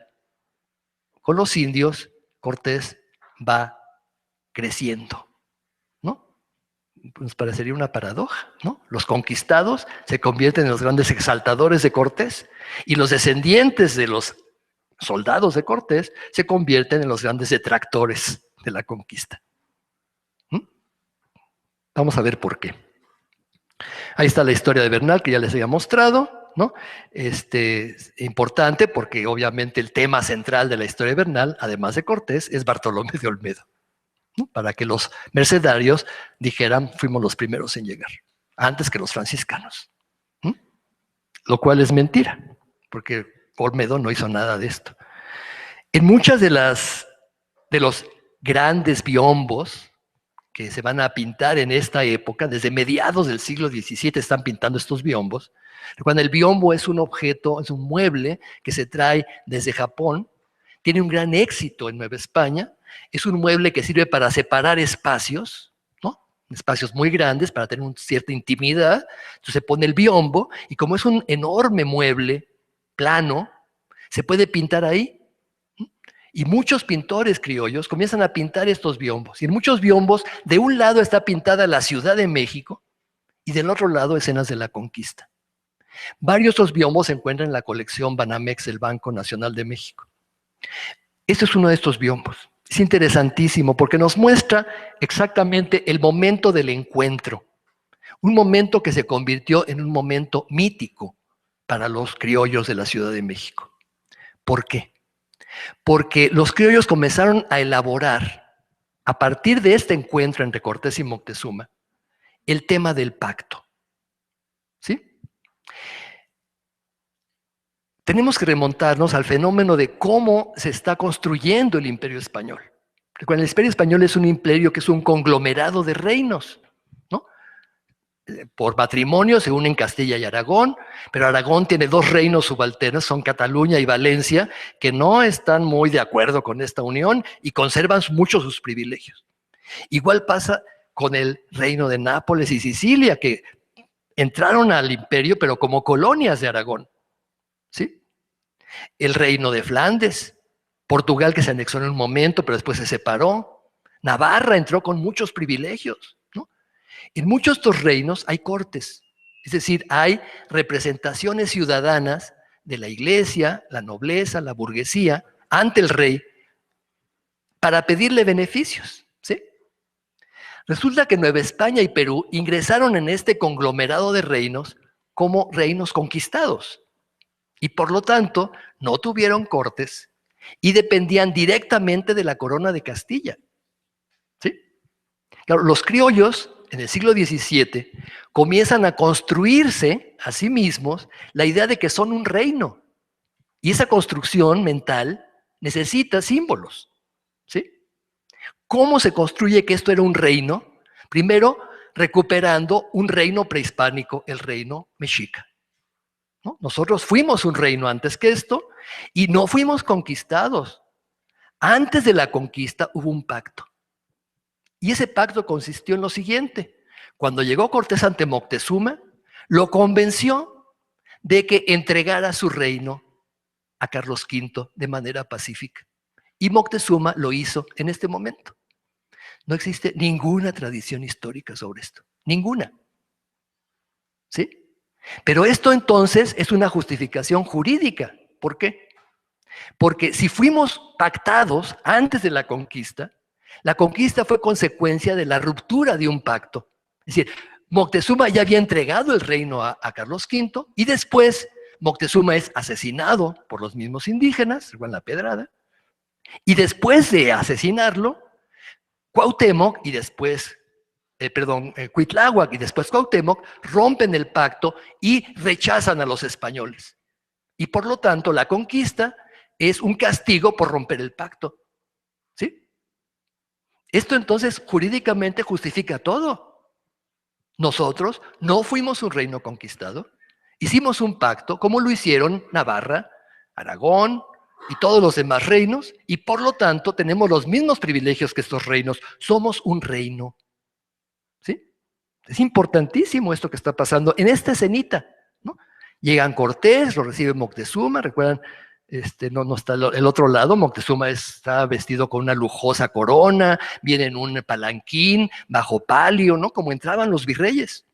con los indios Cortés va creciendo, ¿no? Pues parecería una paradoja, ¿no? Los conquistados se convierten en los grandes exaltadores de Cortés, y los descendientes de los soldados de Cortés se convierten en los grandes detractores de la conquista. Vamos a ver por qué. Ahí está la historia de Bernal, que ya les había mostrado, ¿no? Importante porque obviamente el tema central de la historia de Bernal, además de Cortés, es Bartolomé de Olmedo, ¿no? Para que los mercedarios dijeran, fuimos los primeros en llegar, antes que los franciscanos. Lo cual es mentira, porque Olmedo no hizo nada de esto. En muchas de los grandes biombos que se van a pintar en esta época, desde mediados del siglo XVII están pintando estos biombos. Cuando el biombo es un objeto, es un mueble que se trae desde Japón, tiene un gran éxito en Nueva España, es un mueble que sirve para separar espacios, ¿no? Espacios muy grandes para tener una cierta intimidad. Entonces se pone el biombo, y como es un enorme mueble plano, se puede pintar ahí. Y muchos pintores criollos comienzan a pintar estos biombos. Y en muchos biombos, de un lado está pintada la Ciudad de México y del otro lado escenas de la conquista. Varios de estos biombos se encuentran en la colección Banamex del Banco Nacional de México. Este es uno de estos biombos. Es interesantísimo porque nos muestra exactamente el momento del encuentro. Un momento que se convirtió en un momento mítico para los criollos de la Ciudad de México. ¿Por qué? Porque los criollos comenzaron a elaborar, a partir de este encuentro entre Cortés y Moctezuma, el tema del pacto. ¿Sí? Tenemos que remontarnos al fenómeno de cómo se está construyendo el Imperio Español. Recuerden, el Imperio Español es un imperio que es un conglomerado de reinos, ¿no? Por matrimonio se unen Castilla y Aragón, pero Aragón tiene dos reinos subalternos, son Cataluña y Valencia, que no están muy de acuerdo con esta unión y conservan mucho sus privilegios. Igual pasa con el reino de Nápoles y Sicilia, que entraron al imperio, pero como colonias de Aragón, ¿sí? El reino de Flandes, Portugal, que se anexó en un momento, pero después se separó. Navarra entró con muchos privilegios, ¿no? En muchos de estos reinos hay cortes, es decir, hay representaciones ciudadanas de la iglesia, la nobleza, la burguesía, ante el rey, para pedirle beneficios, ¿sí? Resulta que Nueva España y Perú ingresaron en este conglomerado de reinos como reinos conquistados, y por lo tanto no tuvieron cortes y dependían directamente de la corona de Castilla, ¿sí? Claro, los criollos en el siglo XVII comienzan a construirse a sí mismos la idea de que son un reino. Y esa construcción mental necesita símbolos, ¿sí? ¿Cómo se construye que esto era un reino? Primero, recuperando un reino prehispánico, el reino mexica, ¿no? Nosotros fuimos un reino antes que esto y no fuimos conquistados. Antes de la conquista hubo un pacto. Y ese pacto consistió en lo siguiente: cuando llegó Cortés ante Moctezuma, lo convenció de que entregara su reino a Carlos V de manera pacífica. Y Moctezuma lo hizo en este momento. No existe ninguna tradición histórica sobre esto, ninguna. ¿Sí? Pero esto entonces es una justificación jurídica. ¿Por qué? Porque si fuimos pactados antes de la conquista fue consecuencia de la ruptura de un pacto. Es decir, Moctezuma ya había entregado el reino a Carlos V y después Moctezuma es asesinado por los mismos indígenas, Juan La Pedrada, y después de asesinarlo, Cuauhtémoc y después, Cuitláhuac y después Cuauhtémoc rompen el pacto y rechazan a los españoles. Y por lo tanto, la conquista es un castigo por romper el pacto. ¿Sí? Esto entonces jurídicamente justifica todo. Nosotros no fuimos un reino conquistado, hicimos un pacto como lo hicieron Navarra, Aragón y todos los demás reinos, y por lo tanto tenemos los mismos privilegios que estos reinos. Somos un reino. ¿Sí? Es importantísimo esto que está pasando en esta escenita, ¿no? Llegan Cortés, lo recibe Moctezuma, recuerdan, no está el otro lado, Moctezuma está vestido con una lujosa corona, viene en un palanquín, bajo palio, ¿no? Como entraban los virreyes.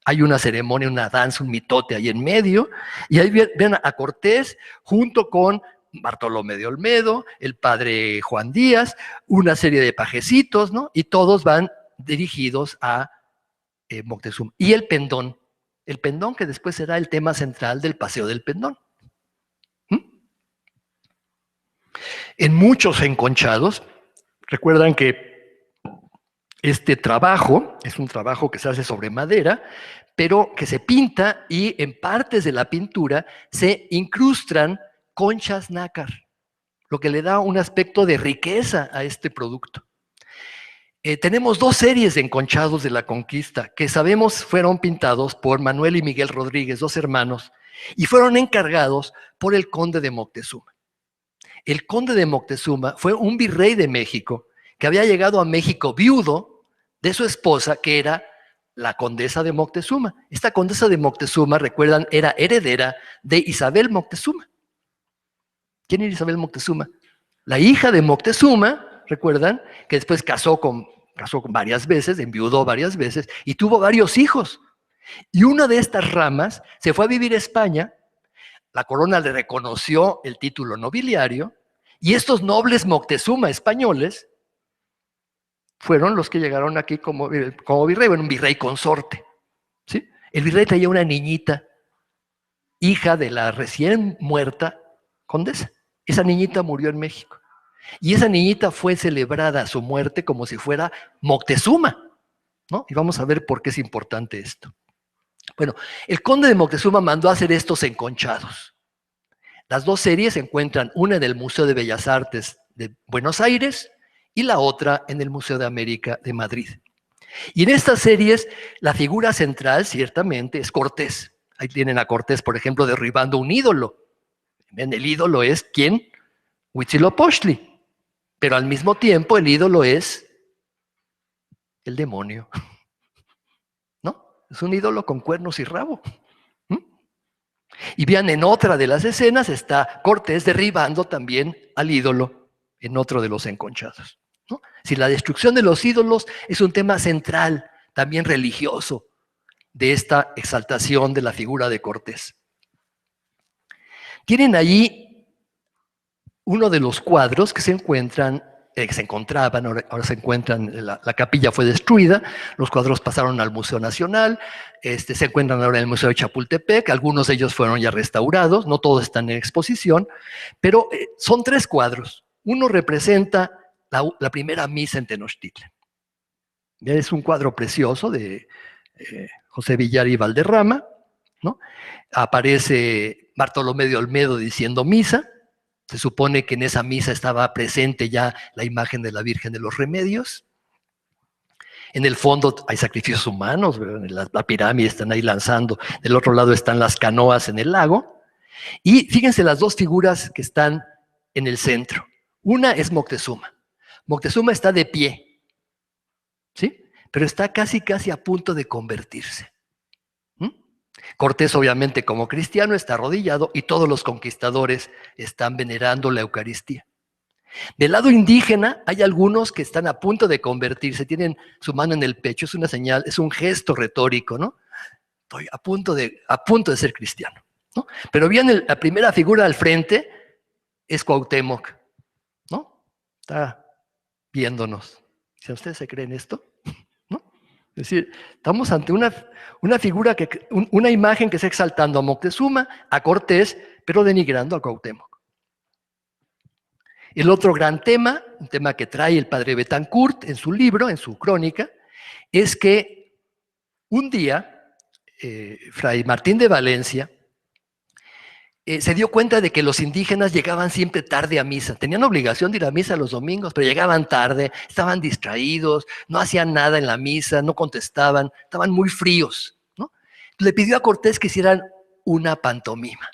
Hay una ceremonia, una danza, un mitote ahí en medio, y ahí ven a Cortés junto con Bartolomé de Olmedo, el padre Juan Díaz, una serie de pajecitos, ¿no? Y todos van dirigidos a Moctezuma. Y el pendón que después será el tema central del Paseo del Pendón. En muchos enconchados, recuerdan que este trabajo es un trabajo que se hace sobre madera, pero que se pinta y en partes de la pintura se incrustan conchas nácar, lo que le da un aspecto de riqueza a este producto. Tenemos dos series de enconchados de la conquista que sabemos fueron pintados por Manuel y Miguel Rodríguez, dos hermanos, y fueron encargados por el conde de Moctezuma. El conde de Moctezuma fue un virrey de México que había llegado a México viudo de su esposa, que era la condesa de Moctezuma. Esta condesa de Moctezuma, recuerdan, era heredera de Isabel Moctezuma. ¿Quién era Isabel Moctezuma? La hija de Moctezuma, recuerdan, que después casó con varias veces, enviudó varias veces y tuvo varios hijos. Y una de estas ramas se fue a vivir a España. La corona le reconoció el título nobiliario y estos nobles Moctezuma españoles fueron los que llegaron aquí como virrey, bueno, un virrey consorte. ¿Sí? El virrey traía una niñita, hija de la recién muerta condesa. Esa niñita murió en México. Y esa niñita fue celebrada su muerte como si fuera Moctezuma, ¿no? Y vamos a ver por qué es importante esto. Bueno, el conde de Moctezuma mandó a hacer estos enconchados. Las dos series se encuentran, una en el Museo de Bellas Artes de Buenos Aires y la otra en el Museo de América de Madrid. Y en estas series, la figura central, ciertamente, es Cortés. Ahí tienen a Cortés, por ejemplo, derribando un ídolo. El ídolo es, ¿quién? Huitzilopochtli. Pero al mismo tiempo, el ídolo es el demonio. ¿No? Es un ídolo con cuernos y rabo. Y vean, en otra de las escenas está Cortés derribando también al ídolo en otro de los enconchados, ¿no? Si la destrucción de los ídolos es un tema central, también religioso, de esta exaltación de la figura de Cortés. Tienen allí uno de los cuadros que se encontraban, ahora se encuentran, la capilla fue destruida, los cuadros pasaron al Museo Nacional, se encuentran ahora en el Museo de Chapultepec, algunos de ellos fueron ya restaurados, no todos están en exposición, pero son tres cuadros. Uno representa la primera misa en Tenochtitlan. Es un cuadro precioso de José Villar y Valderrama, ¿no? Aparece Bartolomé de Olmedo diciendo misa. Se supone que en esa misa estaba presente ya la imagen de la Virgen de los Remedios. En el fondo hay sacrificios humanos, la pirámide están ahí lanzando. Del otro lado están las canoas en el lago. Y fíjense las dos figuras que están en el centro. Una es Moctezuma. Moctezuma está de pie, ¿sí? Pero está casi a punto de convertirse. Cortés, obviamente, como cristiano, está arrodillado y todos los conquistadores están venerando la Eucaristía. Del lado indígena hay algunos que están a punto de convertirse, tienen su mano en el pecho, es una señal, es un gesto retórico, ¿no? estoy a punto de ser cristiano, ¿no? Pero bien, la primera figura al frente es Cuauhtémoc, ¿no? Está viéndonos. Si ustedes se creen esto, ¿no? Es decir, estamos ante una figura, una imagen que está exaltando a Moctezuma, a Cortés, pero denigrando a Cuauhtémoc. El otro gran tema, un tema que trae el padre Betancourt en su libro, en su crónica, es que un día Fray Martín de Valencia se dio cuenta de que los indígenas llegaban siempre tarde a misa. Tenían obligación de ir a misa los domingos, pero llegaban tarde, estaban distraídos, no hacían nada en la misa, no contestaban, estaban muy fríos, ¿no? Le pidió a Cortés que hicieran una pantomima,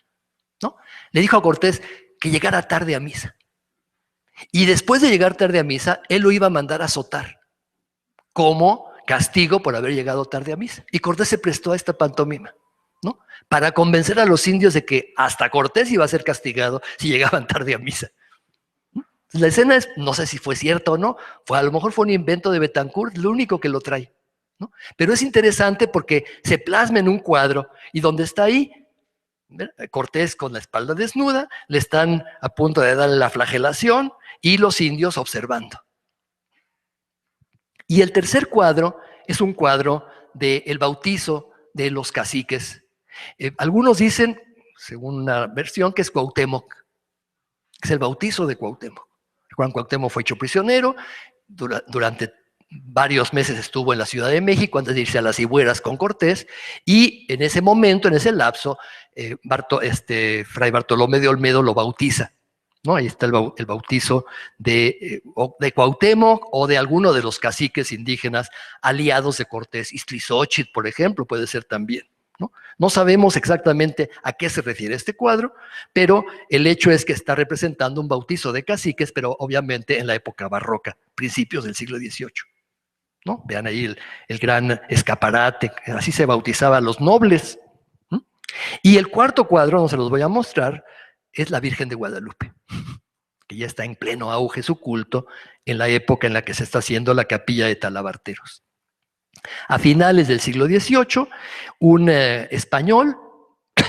¿no? Le dijo a Cortés que llegara tarde a misa. Y después de llegar tarde a misa, él lo iba a mandar a azotar como castigo por haber llegado tarde a misa. Y Cortés se prestó a esta pantomima, ¿no? Para convencer a los indios de que hasta Cortés iba a ser castigado si llegaban tarde a misa. La escena es, no sé si fue cierto o no, a lo mejor fue un invento de Betancourt, lo único que lo trae, ¿no? Pero es interesante porque se plasma en un cuadro y donde está ahí, Cortés con la espalda desnuda, le están a punto de darle la flagelación y los indios observando. Y el tercer cuadro es un cuadro del bautizo de los caciques. Algunos dicen, según una versión, que es Cuauhtémoc, que es el bautizo de Cuauhtémoc. Juan Cuauhtémoc fue hecho prisionero, durante varios meses estuvo en la Ciudad de México antes de irse a las Cibueras con Cortés, y en ese momento, en ese lapso, Fray Bartolomé de Olmedo lo bautiza, ¿no? Ahí está el bautizo de Cuauhtémoc o de alguno de los caciques indígenas aliados de Cortés. Iztlizóchitl, por ejemplo, puede ser también, ¿no? No sabemos exactamente a qué se refiere este cuadro, pero el hecho es que está representando un bautizo de caciques, pero obviamente en la época barroca, principios del siglo XVIII, ¿no? Vean ahí el gran escaparate, así se bautizaban a los nobles. Y el cuarto cuadro, no se los voy a mostrar, es la Virgen de Guadalupe, que ya está en pleno auge su culto en la época en la que se está haciendo la capilla de Talabarteros. A finales del siglo XVIII, un español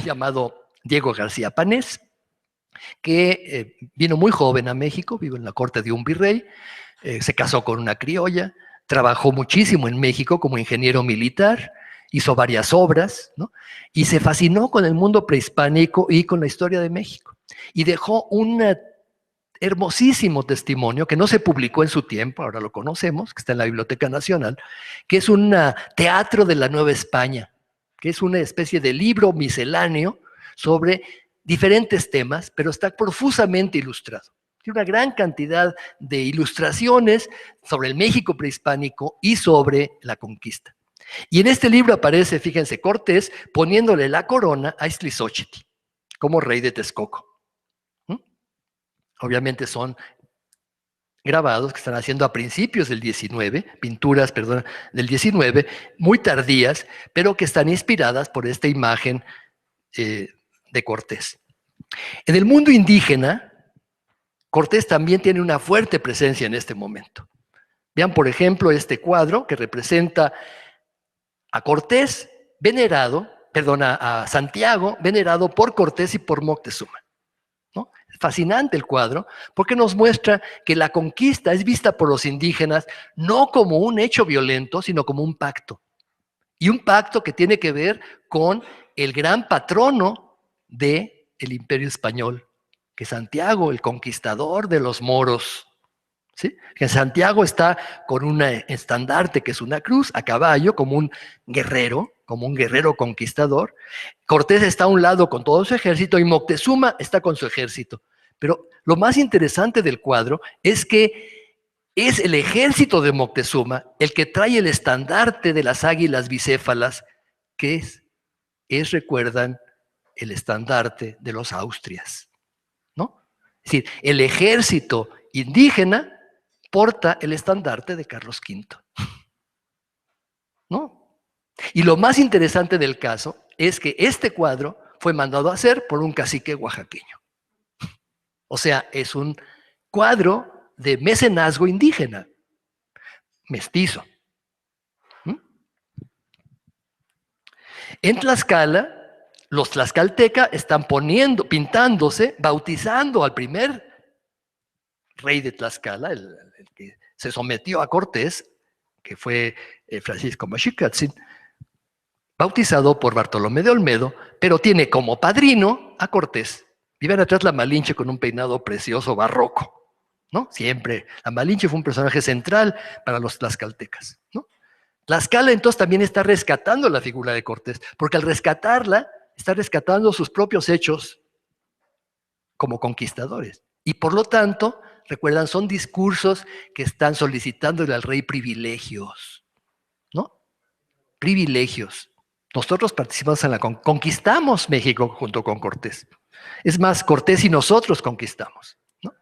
llamado Diego García Panés, que vino muy joven a México, vive en la corte de un virrey, se casó con una criolla, trabajó muchísimo en México como ingeniero militar, hizo varias obras, ¿no? Y se fascinó con el mundo prehispánico y con la historia de México. Y dejó un hermosísimo testimonio que no se publicó en su tiempo, ahora lo conocemos, que está en la Biblioteca Nacional, que es un teatro de la Nueva España, que es una especie de libro misceláneo sobre diferentes temas, pero está profusamente ilustrado. Tiene una gran cantidad de ilustraciones sobre el México prehispánico y sobre la conquista. Y en este libro aparece, fíjense, Cortés poniéndole la corona a Iztlizóchitl como rey de Texcoco. Obviamente son grabados que están haciendo a principios del 19, pinturas, perdón, del 19, muy tardías, pero que están inspiradas por esta imagen de Cortés. En el mundo indígena, Cortés también tiene una fuerte presencia en este momento. Vean, por ejemplo, este cuadro que representa a Cortés venerado, a Santiago venerado por Cortés y por Moctezuma, ¿no? Es fascinante el cuadro porque nos muestra que la conquista es vista por los indígenas no como un hecho violento, sino como un pacto. Y un pacto que tiene que ver con el gran patrono del Imperio Español, que es Santiago, el conquistador de los moros. ¿Sí? Que Santiago está con un estandarte que es una cruz a caballo, como un guerrero conquistador. Cortés está a un lado con todo su ejército y Moctezuma está con su ejército. Pero lo más interesante del cuadro es que es el ejército de Moctezuma el que trae el estandarte de las águilas bicéfalas, que recuerdan, el estandarte de los Austrias, ¿no? Es decir, el ejército indígena porta el estandarte de Carlos V, ¿no? Y lo más interesante del caso es que este cuadro fue mandado a hacer por un cacique oaxaqueño. O sea, es un cuadro de mecenazgo indígena, mestizo. En Tlaxcala, los tlaxcaltecas están pintándose, bautizando al primer rey de Tlaxcala, el que se sometió a Cortés, que fue Francisco Mexicatzin, bautizado por Bartolomé de Olmedo, pero tiene como padrino a Cortés. Y ven atrás la Malinche con un peinado precioso barroco, ¿no? Siempre. La Malinche fue un personaje central para los tlaxcaltecas, ¿no? Tlaxcala entonces también está rescatando la figura de Cortés, porque al rescatarla, está rescatando sus propios hechos como conquistadores. Y por lo tanto, recuerdan, son discursos que están solicitándole al rey privilegios, ¿no? Privilegios. Nosotros participamos en la conquistamos México junto con Cortés. Es más, Cortés y nosotros conquistamos, ¿no?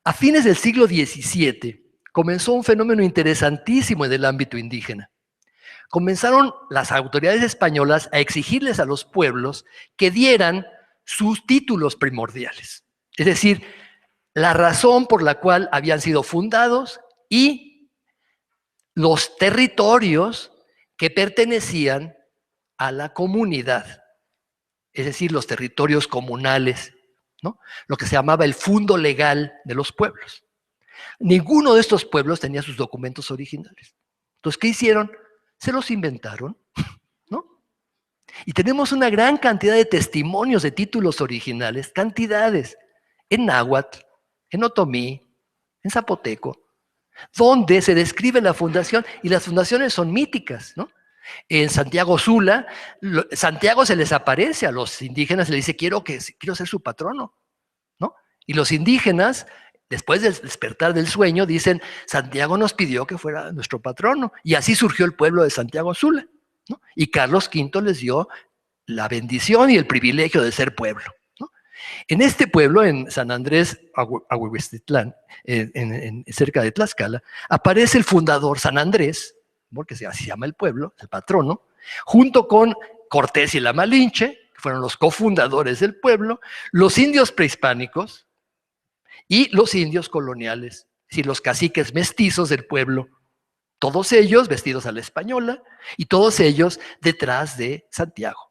A fines del siglo XVII comenzó un fenómeno interesantísimo en el ámbito indígena. Comenzaron las autoridades españolas a exigirles a los pueblos que dieran sus títulos primordiales. Es decir, la razón por la cual habían sido fundados y los territorios que pertenecían a la comunidad, es decir, los territorios comunales, ¿no? Lo que se llamaba el fundo legal de los pueblos. Ninguno de estos pueblos tenía sus documentos originales. Entonces, ¿qué hicieron? Se los inventaron, ¿no? Y tenemos una gran cantidad de testimonios de títulos originales, cantidades, en náhuatl, en otomí, en zapoteco, donde se describe la fundación, y las fundaciones son míticas, ¿no? En Santiago Sula, Santiago se les aparece a los indígenas, le dice, quiero ser su patrono, ¿no? Y los indígenas, después del despertar del sueño, dicen, Santiago nos pidió que fuera nuestro patrono, y así surgió el pueblo de Santiago Sula, ¿no? Y Carlos V les dio la bendición y el privilegio de ser pueblo, ¿no? En este pueblo, en San Andrés, Ahuehuestitlán, cerca de Tlaxcala, aparece el fundador San Andrés, porque así se llama el pueblo, el patrono, junto con Cortés y la Malinche, que fueron los cofundadores del pueblo, los indios prehispánicos y los indios coloniales, es decir, los caciques mestizos del pueblo, todos ellos vestidos a la española y todos ellos detrás de Santiago.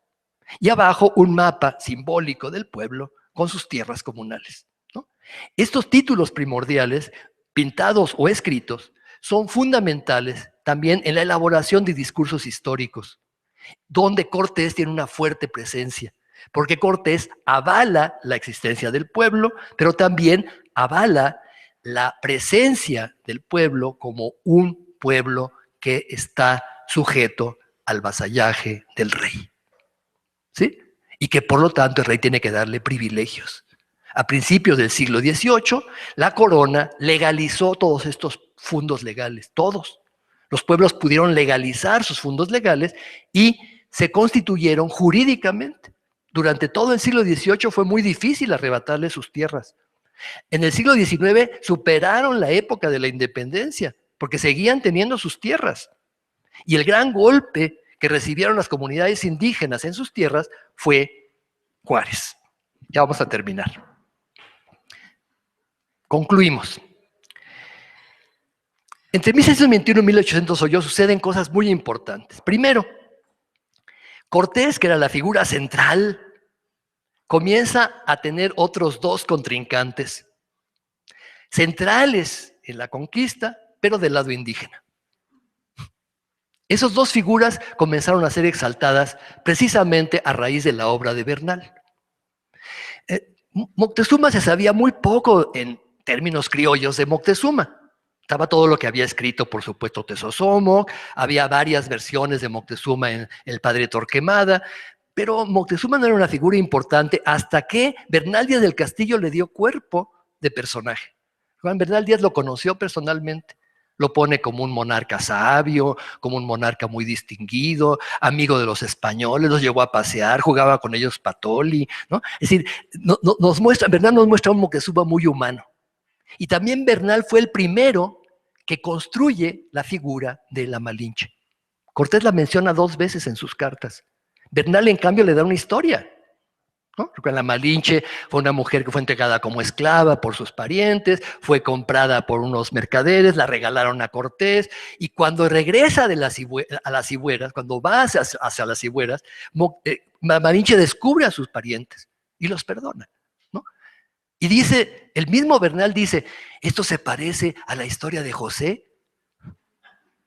Y abajo un mapa simbólico del pueblo con sus tierras comunales, ¿no? Estos títulos primordiales, pintados o escritos, son fundamentales también en la elaboración de discursos históricos, donde Cortés tiene una fuerte presencia, porque Cortés avala la existencia del pueblo, pero también avala la presencia del pueblo como un pueblo que está sujeto al vasallaje del rey, ¿sí? Y que por lo tanto el rey tiene que darle privilegios. A principios del siglo XVIII, la corona legalizó todos estos fundos legales, todos. Los pueblos pudieron legalizar sus fundos legales y se constituyeron jurídicamente. Durante todo el siglo XVIII fue muy difícil arrebatarle sus tierras. En el siglo XIX superaron la época de la independencia, porque seguían teniendo sus tierras. Y el gran golpe que recibieron las comunidades indígenas en sus tierras fue Juárez. Ya vamos a terminar. Concluimos. Entre 1621 y 1808 suceden cosas muy importantes. Primero, Cortés, que era la figura central, comienza a tener otros dos contrincantes, centrales en la conquista, pero del lado indígena. Esas dos figuras comenzaron a ser exaltadas precisamente a raíz de la obra de Bernal. Moctezuma se sabía muy poco en términos criollos de Moctezuma. Estaba todo lo que había escrito, por supuesto, Tezosomoc, había varias versiones de Moctezuma en El Padre Torquemada, pero Moctezuma no era una figura importante hasta que Bernal Díaz del Castillo le dio cuerpo de personaje. Juan Bernal Díaz lo conoció personalmente, lo pone como un monarca sabio, como un monarca muy distinguido, amigo de los españoles, los llevó a pasear, jugaba con ellos patoli, ¿no? Es decir, Bernal nos muestra un Moctezuma muy humano. Y también Bernal fue el primero que construye la figura de la Malinche. Cortés la menciona 2 veces en sus cartas. Bernal, en cambio, le da una historia, ¿no? Porque la Malinche fue una mujer que fue entregada como esclava por sus parientes, fue comprada por unos mercaderes, la regalaron a Cortés, y cuando regresa a las Cibueras, cuando va hacia las Cibueras, Malinche descubre a sus parientes y los perdona, ¿no? Y dice, el mismo Bernal dice, esto se parece a la historia de José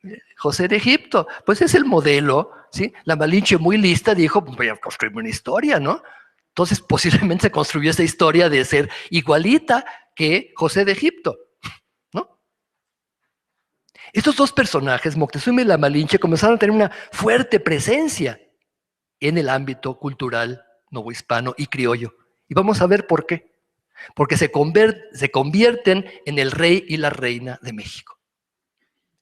de Egipto, pues es el modelo, ¿sí? La Malinche muy lista dijo, pues voy a construirme una historia, ¿no? Entonces posiblemente se construyó esa historia de ser igualita que José de Egipto, ¿no? Estos dos personajes, Moctezuma y la Malinche, comenzaron a tener una fuerte presencia en el ámbito cultural novohispano y criollo. Y vamos a ver por qué. Porque se convierten en el rey y la reina de México.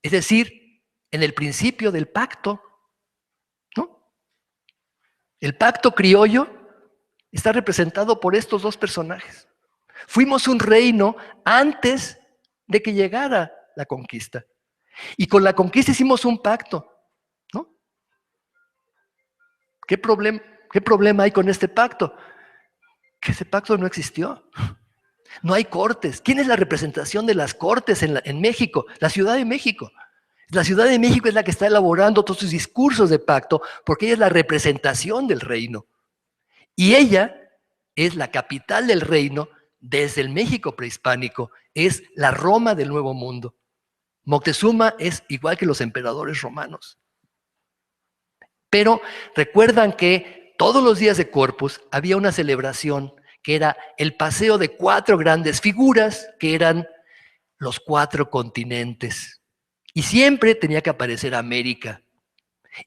Es decir, en el principio del pacto, ¿no? El pacto criollo está representado por estos dos personajes. Fuimos un reino antes de que llegara la conquista. Y con la conquista hicimos un pacto, ¿no? ¿Qué problema hay con este pacto? Que ese pacto no existió. No hay cortes. ¿Quién es la representación de las cortes en México? La Ciudad de México. La Ciudad de México es la que está elaborando todos sus discursos de pacto porque ella es la representación del reino. Y ella es la capital del reino desde el México prehispánico. Es la Roma del Nuevo Mundo. Moctezuma es igual que los emperadores romanos. Pero recuerdan que todos los días de Corpus había una celebración que era el paseo de 4 grandes figuras que eran los 4 continentes. Y siempre tenía que aparecer América.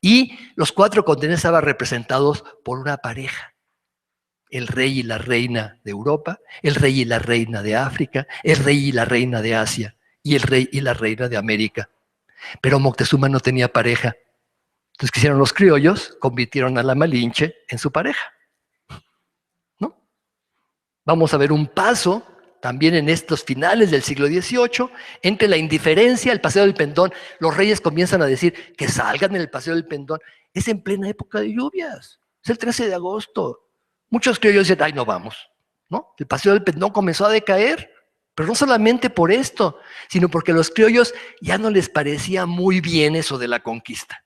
Y los 4 continentes estaban representados por una pareja. El rey y la reina de Europa, el rey y la reina de África, el rey y la reina de Asia y el rey y la reina de América. Pero Moctezuma no tenía pareja. Entonces, ¿qué hicieron los criollos? Convirtieron a la Malinche en su pareja. ¿No? Vamos a ver un paso también en estos finales del siglo XVIII, entre la indiferencia, el Paseo del Pendón. Los reyes comienzan a decir que salgan en el Paseo del Pendón. Es en plena época de lluvias, es el 13 de agosto. Muchos criollos dicen, ay, no vamos, ¿no? El Paseo del Pendón comenzó a decaer, pero no solamente por esto, sino porque a los criollos ya no les parecía muy bien eso de la conquista,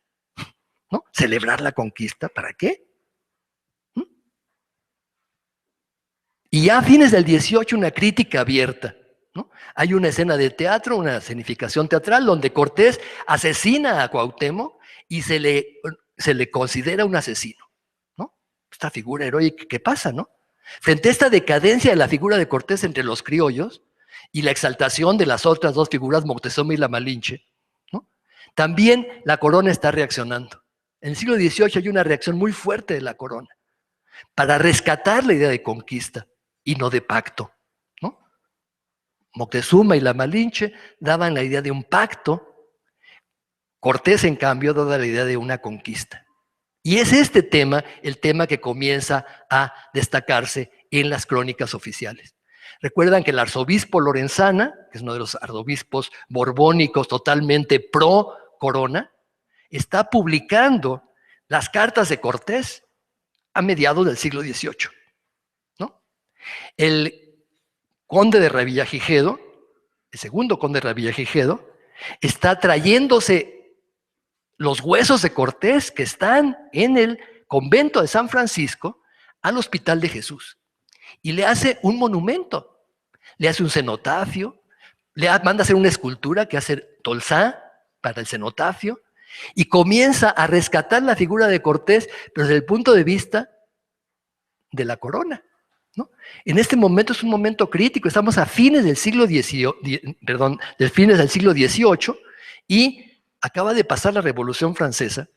¿no? Celebrar la conquista, ¿para qué? Y ya a fines del 18 una crítica abierta, ¿no? Hay una escena de teatro, una escenificación teatral, donde Cortés asesina a Cuauhtémoc y se le considera un asesino, ¿no? Esta figura heroica que pasa, ¿no? Frente a esta decadencia de la figura de Cortés entre los criollos y la exaltación de las otras 2 figuras, Moctezuma y la Malinche, ¿no? También la corona está reaccionando. En el siglo XVIII hay una reacción muy fuerte de la corona para rescatar la idea de conquista y no de pacto, ¿no? Moctezuma y la Malinche daban la idea de un pacto, Cortés, en cambio, daba la idea de una conquista. Y es este tema el tema que comienza a destacarse en las crónicas oficiales. Recuerdan que el arzobispo Lorenzana, que es uno de los arzobispos borbónicos totalmente pro corona, está publicando las cartas de Cortés a mediados del siglo XVIII, ¿no? El conde de Revillagigedo, el segundo conde de Revillagigedo, está trayéndose los huesos de Cortés que están en el convento de San Francisco al Hospital de Jesús. Y le hace un monumento, le hace un cenotafio, manda a hacer una escultura que hace Tolsá para el cenotafio, y comienza a rescatar la figura de Cortés, pero desde el punto de vista de la corona, ¿no? En este momento es un momento crítico, estamos a fines del siglo XVIII, y acaba de pasar la Revolución Francesa,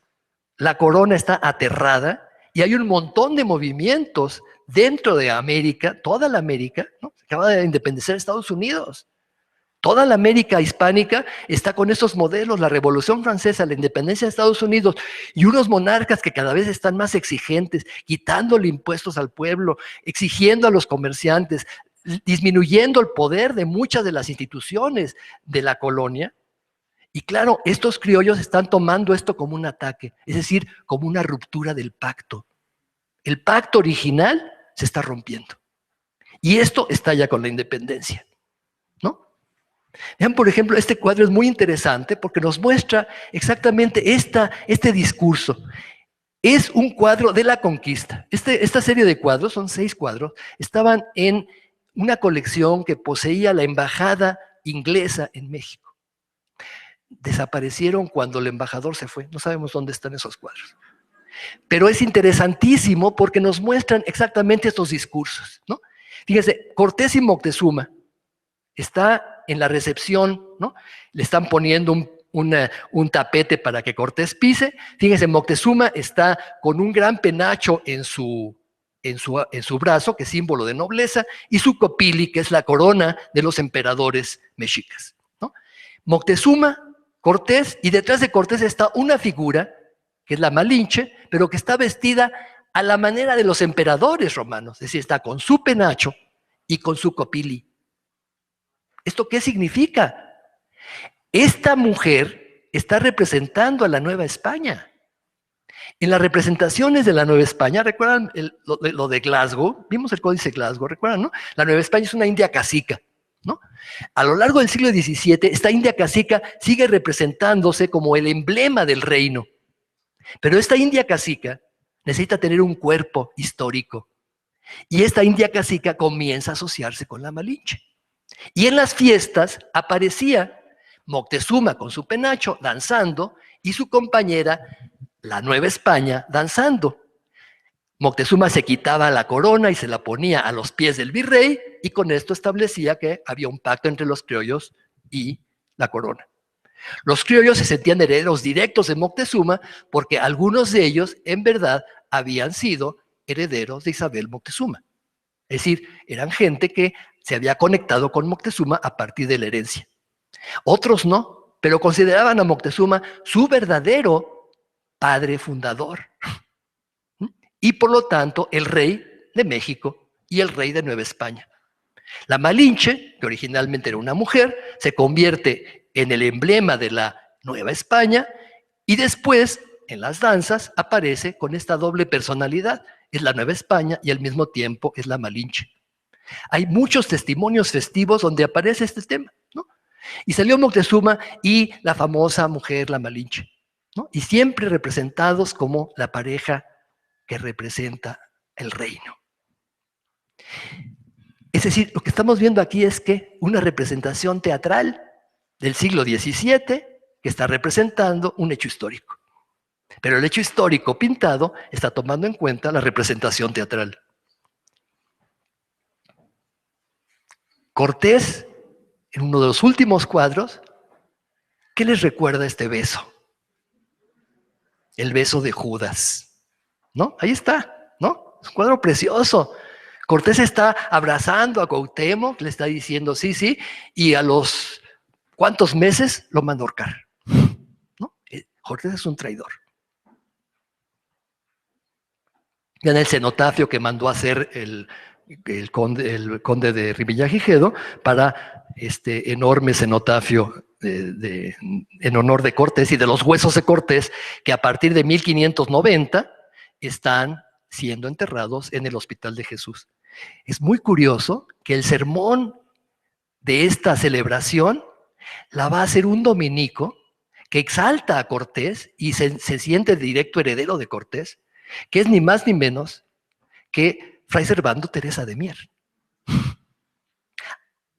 la corona está aterrada y hay un montón de movimientos dentro de América, toda la América, ¿no? Se acaba de independizar Estados Unidos. Toda la América hispánica está con estos modelos, la Revolución Francesa, la independencia de Estados Unidos y unos monarcas que cada vez están más exigentes, quitándole impuestos al pueblo, exigiendo a los comerciantes, disminuyendo el poder de muchas de las instituciones de la colonia. Y claro, estos criollos están tomando esto como un ataque, es decir, como una ruptura del pacto. El pacto original se está rompiendo. Y esto estalla con la independencia, ¿no? Vean, por ejemplo, este cuadro es muy interesante porque nos muestra exactamente este discurso. Es un cuadro de la conquista. Esta serie de cuadros, son 6 cuadros, estaban en una colección que poseía la embajada inglesa en México. Desaparecieron cuando el embajador se fue. No sabemos dónde están esos cuadros. Pero es interesantísimo porque nos muestran exactamente estos discursos, ¿no? Fíjense, Cortés y Moctezuma está en la recepción, ¿no? Le están poniendo un tapete para que Cortés pise. Fíjense, Moctezuma está con un gran penacho en su brazo, que es símbolo de nobleza, y su copili, que es la corona de los emperadores mexicas, ¿no? Moctezuma, Cortés, y detrás de Cortés está una figura, que es la Malinche, pero que está vestida a la manera de los emperadores romanos, es decir, está con su penacho y con su copili. ¿Esto qué significa? Esta mujer está representando a la Nueva España. En las representaciones de la Nueva España, ¿recuerdan lo de Glasgow? Vimos el Códice Glasgow, ¿recuerdan, no? La Nueva España es una India cacica, ¿no? A lo largo del siglo XVII, esta India cacica sigue representándose como el emblema del reino. Pero esta India cacica necesita tener un cuerpo histórico. Y esta India cacica comienza a asociarse con la Malinche. Y en las fiestas aparecía Moctezuma con su penacho danzando y su compañera, la Nueva España, danzando. Moctezuma se quitaba la corona y se la ponía a los pies del virrey y con esto establecía que había un pacto entre los criollos y la corona. Los criollos se sentían herederos directos de Moctezuma porque algunos de ellos en verdad habían sido herederos de Isabel Moctezuma. Es decir, eran gente que se había conectado con Moctezuma a partir de la herencia. Otros no, pero consideraban a Moctezuma su verdadero padre fundador. Y por lo tanto, el rey de México y el rey de Nueva España. La Malinche, que originalmente era una mujer, se convierte en el emblema de la Nueva España y después, en las danzas, aparece con esta doble personalidad. Es la Nueva España y al mismo tiempo es la Malinche. Hay muchos testimonios festivos donde aparece este tema, ¿no? Y salió Moctezuma y la famosa mujer, la Malinche, ¿no? Y siempre representados como la pareja que representa el reino. Es decir, lo que estamos viendo aquí es que una representación teatral del siglo XVII que está representando un hecho histórico. Pero el hecho histórico pintado está tomando en cuenta la representación teatral. Cortés, en uno de los últimos cuadros, ¿qué les recuerda este beso? El beso de Judas, ¿no? Ahí está, ¿no? Es un cuadro precioso. Cortés está abrazando a Cuauhtémoc, le está diciendo sí, sí, y a los ¿cuántos meses? Lo manda a ahorcar, ¿no? Cortés es un traidor. Ya en el cenotafio que mandó a hacer el conde de Rivillagigedo para este enorme cenotafio en honor de Cortés y de los huesos de Cortés, que a partir de 1590 están siendo enterrados en el Hospital de Jesús. Es muy curioso que el sermón de esta celebración la va a hacer un dominico que exalta a Cortés y se siente directo heredero de Cortés, que es ni más ni menos que Fray Servando Teresa de Mier.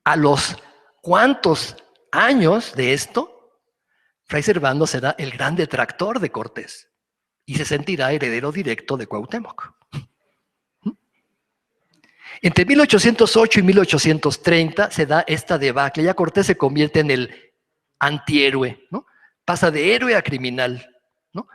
A los cuantos años de esto, Fray Servando será el gran detractor de Cortés y se sentirá heredero directo de Cuauhtémoc. Entre 1808 y 1830 se da esta debacle. Ya Cortés se convierte en el antihéroe, ¿no? Pasa de héroe a criminal, ¿no?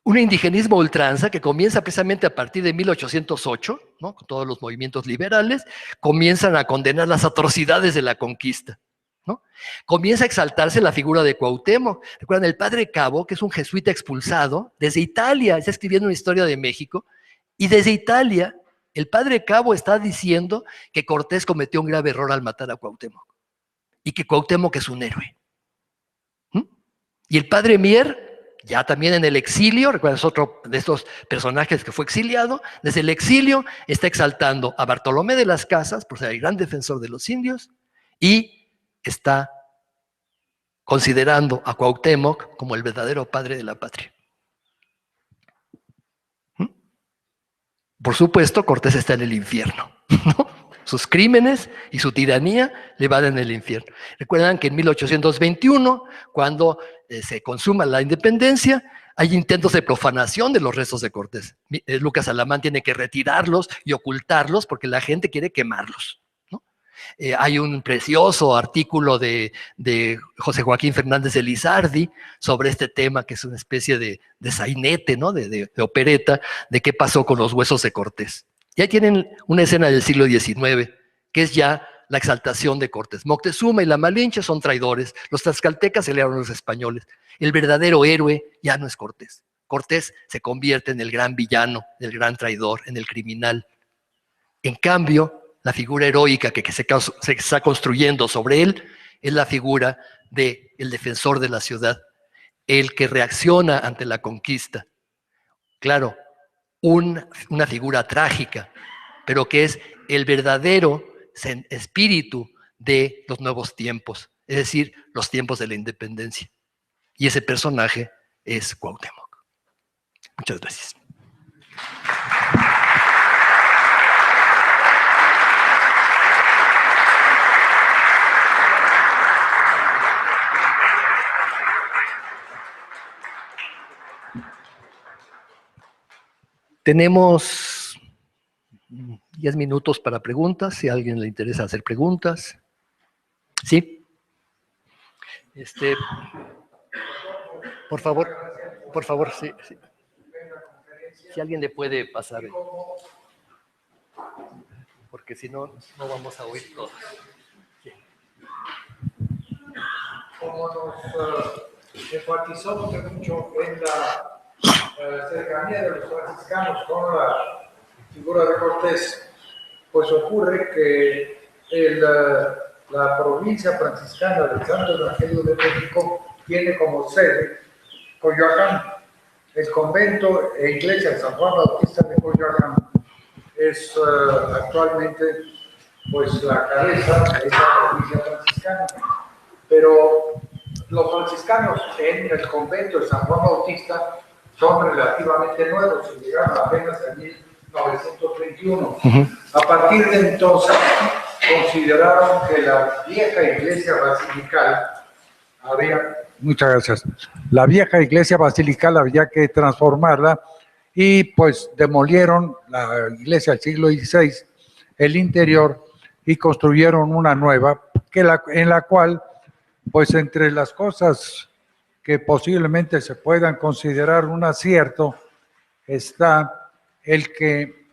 Un indigenismo ultranza que comienza precisamente a partir de 1808, ¿no? Con todos los movimientos liberales, comienzan a condenar las atrocidades de la conquista, ¿no? Comienza a exaltarse la figura de Cuauhtémoc. Recuerdan, el padre Cabo, que es un jesuita expulsado desde Italia, está escribiendo una historia de México, y desde Italia el padre Cabo está diciendo que Cortés cometió un grave error al matar a Cuauhtémoc y que Cuauhtémoc es un héroe. Y el padre Mier ya también en el exilio, recuerdan, es otro de estos personajes que fue exiliado, desde el exilio está exaltando a Bartolomé de las Casas, por ser el gran defensor de los indios, y está considerando a Cuauhtémoc como el verdadero padre de la patria. Por supuesto, Cortés está en el infierno, ¿no? Sus crímenes y su tiranía le van en el infierno. Recuerdan que en 1821, cuando se consuma la independencia, hay intentos de profanación de los restos de Cortés. Lucas Alamán tiene que retirarlos y ocultarlos porque la gente quiere quemarlos, ¿no? Hay un precioso artículo de José Joaquín Fernández de Lizardi sobre este tema, que es una especie de sainete, ¿no? de opereta, de qué pasó con los huesos de Cortés. Y ahí tienen una escena del siglo XIX, que es ya la exaltación de Cortés. Moctezuma y la Malinche son traidores, los tlaxcaltecas se aliaron a los españoles. El verdadero héroe ya no es Cortés. Cortés se convierte en el gran villano, el gran traidor, en el criminal. En cambio, la figura heroica que se está construyendo sobre él es la figura del defensor de la ciudad, el que reacciona ante la conquista. Claro, una figura trágica, pero que es el verdadero espíritu de los nuevos tiempos, es decir, los tiempos de la independencia. Y ese personaje es Cuauhtémoc. Muchas gracias. Tenemos 10 minutos para preguntas, si a alguien le interesa hacer preguntas. ¿Sí? Por favor, sí. Si alguien le puede pasar, porque si no, no vamos a oír todos. Sí. Como nos enfatizó mucho en la cercanía de los franciscanos con la figura de Cortés, pues ocurre que la provincia franciscana del Santo Evangelio de México tiene como sede Coyoacán. El convento e iglesia de San Juan Bautista de Coyoacán es actualmente pues la cabeza de esa provincia franciscana. Pero los franciscanos en el convento de San Juan Bautista son relativamente nuevos, y llegaron apenas en 1921. A partir de entonces consideraron que la vieja iglesia basilical había... Muchas gracias. La vieja iglesia basilical había que transformarla y pues demolieron la iglesia del siglo XVI, el interior, y construyeron una nueva en la cual, pues entre las cosas que posiblemente se puedan considerar un acierto, está el que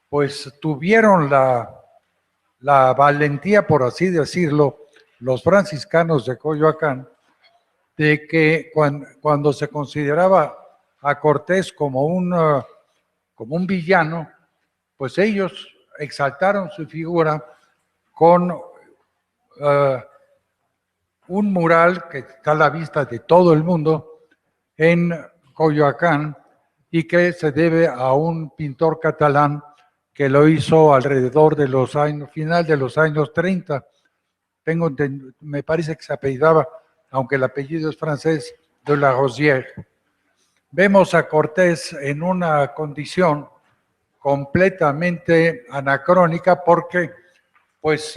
pues tuvieron la valentía, por así decirlo, los franciscanos de Coyoacán, de que cuando se consideraba a Cortés como un villano, pues ellos exaltaron su figura con un mural que está a la vista de todo el mundo en Coyoacán y que se debe a un pintor catalán que lo hizo alrededor de los años, final de los años 30. Me parece que se apellidaba, aunque el apellido es francés, de la Rosière. Vemos a Cortés en una condición completamente anacrónica porque, pues,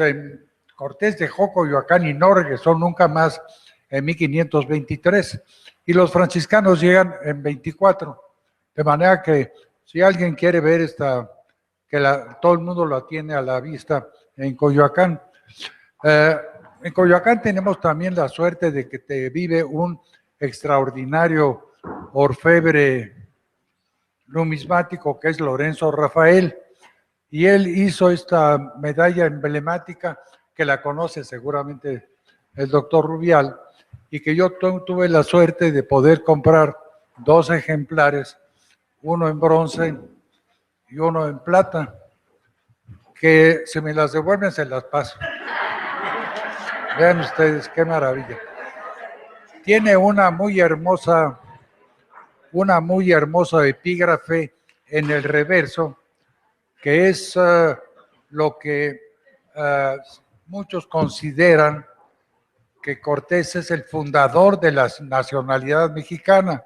Cortés dejó Coyoacán y no regresó nunca más en 1523 y los franciscanos llegan en 24. De manera que si alguien quiere ver todo el mundo lo tiene a la vista en Coyoacán. En Coyoacán tenemos también la suerte de que vive un extraordinario orfebre numismático que es Lorenzo Rafael, y él hizo esta medalla emblemática que la conoce seguramente el doctor Rubial, y que yo tuve la suerte de poder comprar 2 ejemplares, uno en bronce y uno en plata, que si me las devuelven se las paso. Vean ustedes qué maravilla. Tiene una muy hermosa una muy hermosa epígrafe en el reverso, que es lo que muchos consideran que Cortés es el fundador de la nacionalidad mexicana.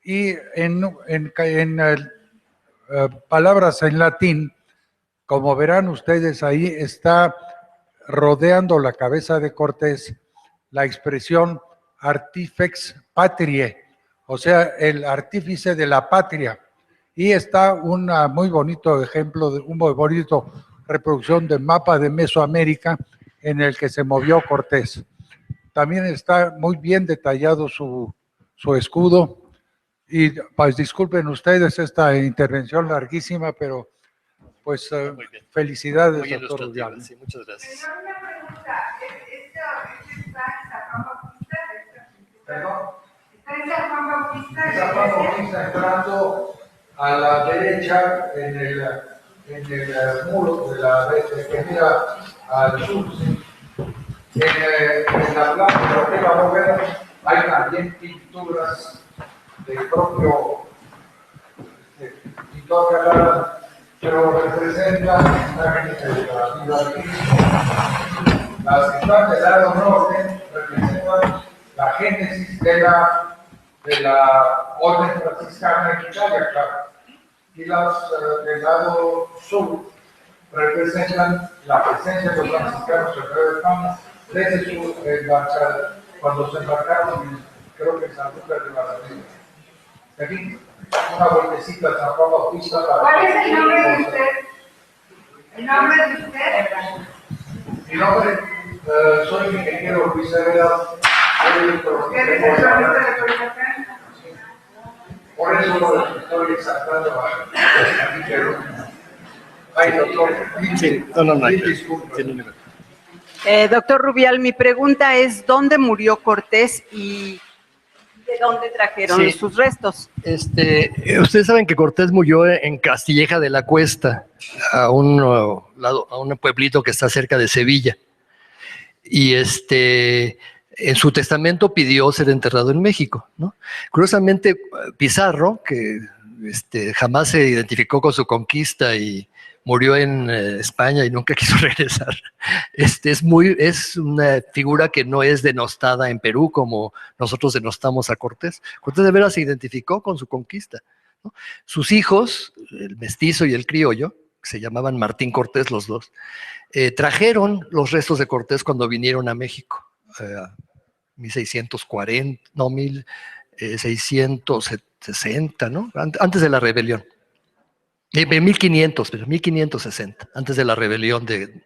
Y en palabras en latín, como verán ustedes ahí, está rodeando la cabeza de Cortés la expresión artifex patriae, o sea, el artífice de la patria. Y está un muy bonito ejemplo, un muy bonito reproducción del mapa de Mesoamérica en el que se movió Cortés. También está muy bien detallado su escudo. Y pues disculpen ustedes esta intervención larguísima, pero pues felicidades, Muy doctor ilustrativa, Rubial. sí, muchas gracias. Una pregunta, ¿este está en San Juan Bautista? Perdón. ¿Está en San Juan Bautista? San Juan Bautista entrando a la derecha en el muro de la que mira al sur. ¿Sí? En la plaza de Ortega Bovero hay también pinturas del propio pintor catalán, pero representan imágenes de la vida de Cristo. Las que están del lado norte representan la génesis de la orden franciscana en Italia, claro. Y las del lado sur representan la presencia de los franciscanos en Nueva España desde su embarcada, cuando se embarcaron, creo que en San Lucas de Barrameda. En fin, una vueltecita a San Juan Bautista. ¿Cuál es el nombre de usted? ¿El nombre de usted? Mi nombre, soy ingeniero Luis Herrera. ¿Usted es el solista de Coyoacán? Por eso lo estoy exaltando aquí, pero ay, doctor, Sí, no, disculpe. sí, no. Doctor Rubial, mi pregunta es, ¿dónde murió Cortés y de dónde trajeron sus restos? Ustedes saben que Cortés murió en Castilleja de la Cuesta, a un pueblito que está cerca de Sevilla. Y en su testamento pidió ser enterrado en México, ¿no? Curiosamente, Pizarro, que jamás se identificó con su conquista y murió en España y nunca quiso regresar, es una figura que no es denostada en Perú como nosotros denostamos a Cortés. Cortés de veras se identificó con su conquista, ¿no? Sus hijos, el mestizo y el criollo, que se llamaban Martín Cortés los dos, trajeron los restos de Cortés cuando vinieron a México. 1640, no, 1660, ¿no? Antes de la rebelión. 1560, antes de la rebelión de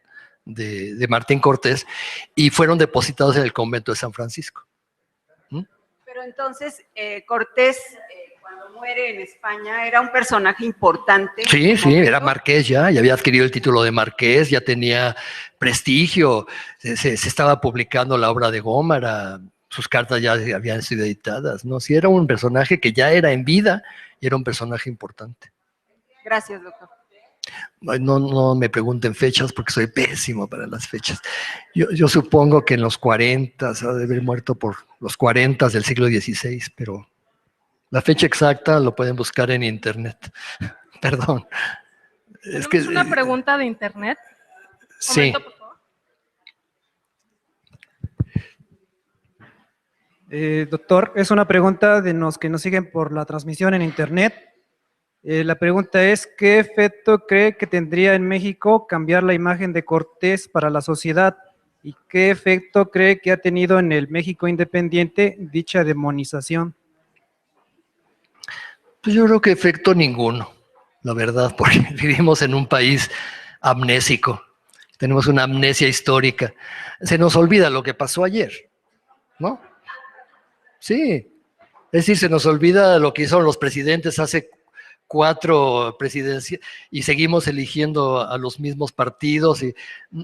Martín Cortés, y fueron depositados en el convento de San Francisco. Pero entonces, Cortés, cuando muere en España, era un personaje importante. Sí, era marqués ya había adquirido el título de marqués, ya tenía prestigio, se estaba publicando la obra de Gómara, sus cartas ya habían sido editadas, ¿no? Sí, era un personaje que ya era en vida y era un personaje importante. Gracias, doctor. No me pregunten fechas porque soy pésimo para las fechas. Yo supongo que en los 40, ha de haber muerto por los 40 del siglo XVI, pero la fecha exacta lo pueden buscar en internet. Perdón. ¿Es una pregunta de internet? Sí. Comento, por favor. Doctor, es una pregunta de los que nos siguen por la transmisión en internet. La pregunta es, ¿qué efecto cree que tendría en México cambiar la imagen de Cortés para la sociedad? ¿Y qué efecto cree que ha tenido en el México independiente dicha demonización? Pues yo creo que efecto ninguno, la verdad, porque vivimos en un país amnésico, tenemos una amnesia histórica. Se nos olvida lo que pasó ayer, ¿no? Sí, es decir, se nos olvida lo que hicieron los presidentes hace 4 presidencias y seguimos eligiendo a los mismos partidos. Y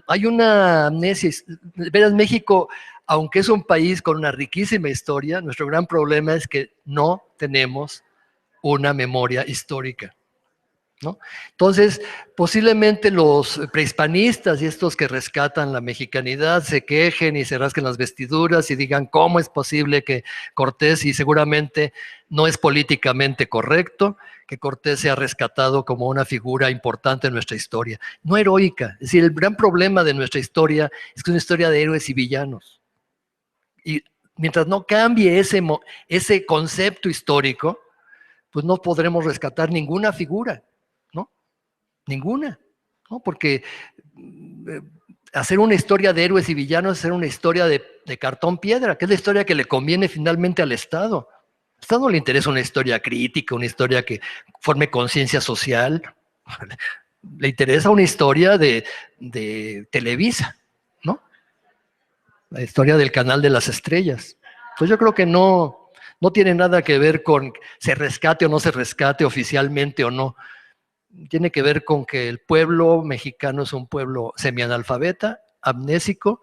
hay una amnesia. Verás, México, aunque es un país con una riquísima historia, nuestro gran problema es que no tenemos una memoria histórica. ¿no? Entonces, posiblemente los prehispanistas y estos que rescatan la mexicanidad se quejen y se rasquen las vestiduras y digan cómo es posible que Cortés, y seguramente no es políticamente correcto, que Cortés sea rescatado como una figura importante en nuestra historia, no heroica. Es decir, el gran problema de nuestra historia es que es una historia de héroes y villanos. Y mientras no cambie ese concepto histórico, pues no podremos rescatar ninguna figura, ¿no? Ninguna, ¿no? Porque hacer una historia de héroes y villanos es hacer una historia de cartón piedra, que es la historia que le conviene finalmente al Estado. Al Estado no le interesa una historia crítica, una historia que forme conciencia social. Le interesa una historia de Televisa, ¿no? La historia del canal de las estrellas. Entonces yo creo que no tiene nada que ver con se rescate o no se rescate oficialmente o no. Tiene que ver con que el pueblo mexicano es un pueblo semianalfabeta, amnésico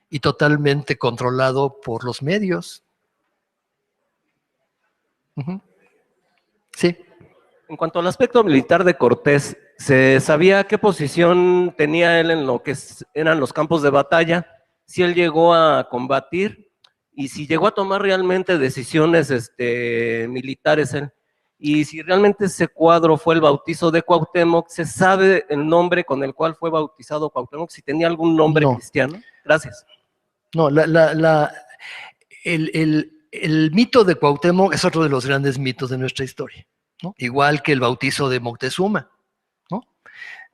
y totalmente controlado por los medios. Sí. En cuanto al aspecto militar de Cortés, ¿se sabía qué posición tenía él en lo que eran los campos de batalla? Si él llegó a combatir y si llegó a tomar realmente decisiones militares él. Y si realmente ese cuadro fue el bautizo de Cuauhtémoc, ¿se sabe el nombre con el cual fue bautizado Cuauhtémoc? Si tenía algún nombre cristiano. Gracias. No, el mito de Cuauhtémoc es otro de los grandes mitos de nuestra historia, ¿no? Igual que el bautizo de Moctezuma, ¿no?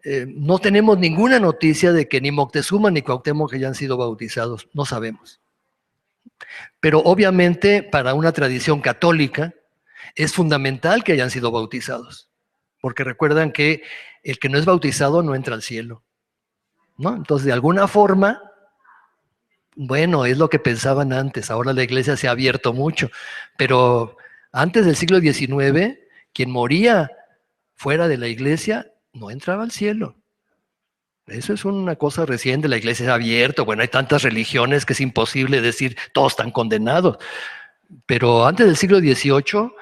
No tenemos ninguna noticia de que ni Moctezuma ni Cuauhtémoc hayan sido bautizados, no sabemos. Pero obviamente para una tradición católica es fundamental que hayan sido bautizados, porque recuerdan que el que no es bautizado no entra al cielo, ¿no? Entonces, de alguna forma, bueno, es lo que pensaban antes, ahora la iglesia se ha abierto mucho, pero antes del siglo XIX, quien moría fuera de la iglesia no entraba al cielo. Eso es una cosa reciente, la iglesia se ha abierto, bueno, hay tantas religiones que es imposible decir todos están condenados, pero antes del siglo XVIII,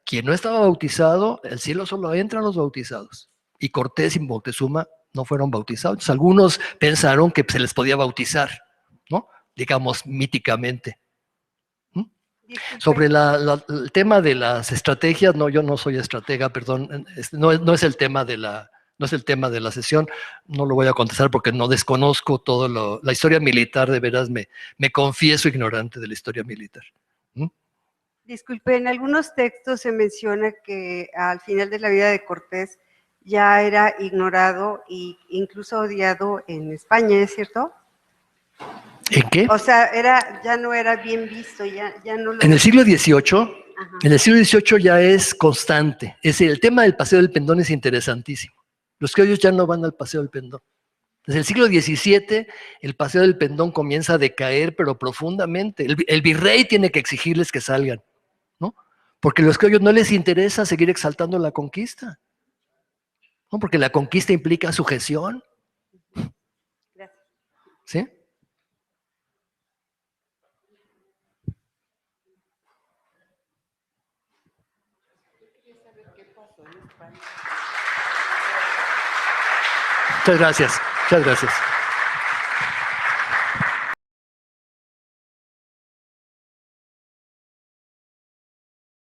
quien no estaba bautizado, el cielo solo entran los bautizados, y Cortés y Moctezuma no fueron bautizados. Entonces, algunos pensaron que se les podía bautizar, ¿no? Digamos, míticamente. Sobre el tema de las estrategias, no, yo no soy estratega, perdón, no es el tema de la sesión, no lo voy a contestar porque no desconozco todo la historia militar, de veras me confieso ignorante de la historia militar. Disculpe, en algunos textos se menciona que al final de la vida de Cortés ya era ignorado e incluso odiado en España, ¿es cierto? ¿En qué? O sea, ya no era bien visto, ya no lo... En el siglo XVIII, en el siglo XVIII ya es constante. Es decir, el tema del Paseo del Pendón es interesantísimo. Los criollos ya no van al Paseo del Pendón. Desde el siglo XVII, el Paseo del Pendón comienza a decaer, pero profundamente. El virrey tiene que exigirles que salgan, ¿no? Porque a los criollos no les interesa seguir exaltando la conquista, ¿no? Porque la conquista implica sujeción. Gracias. ¿Sí? Muchas gracias. Muchas gracias.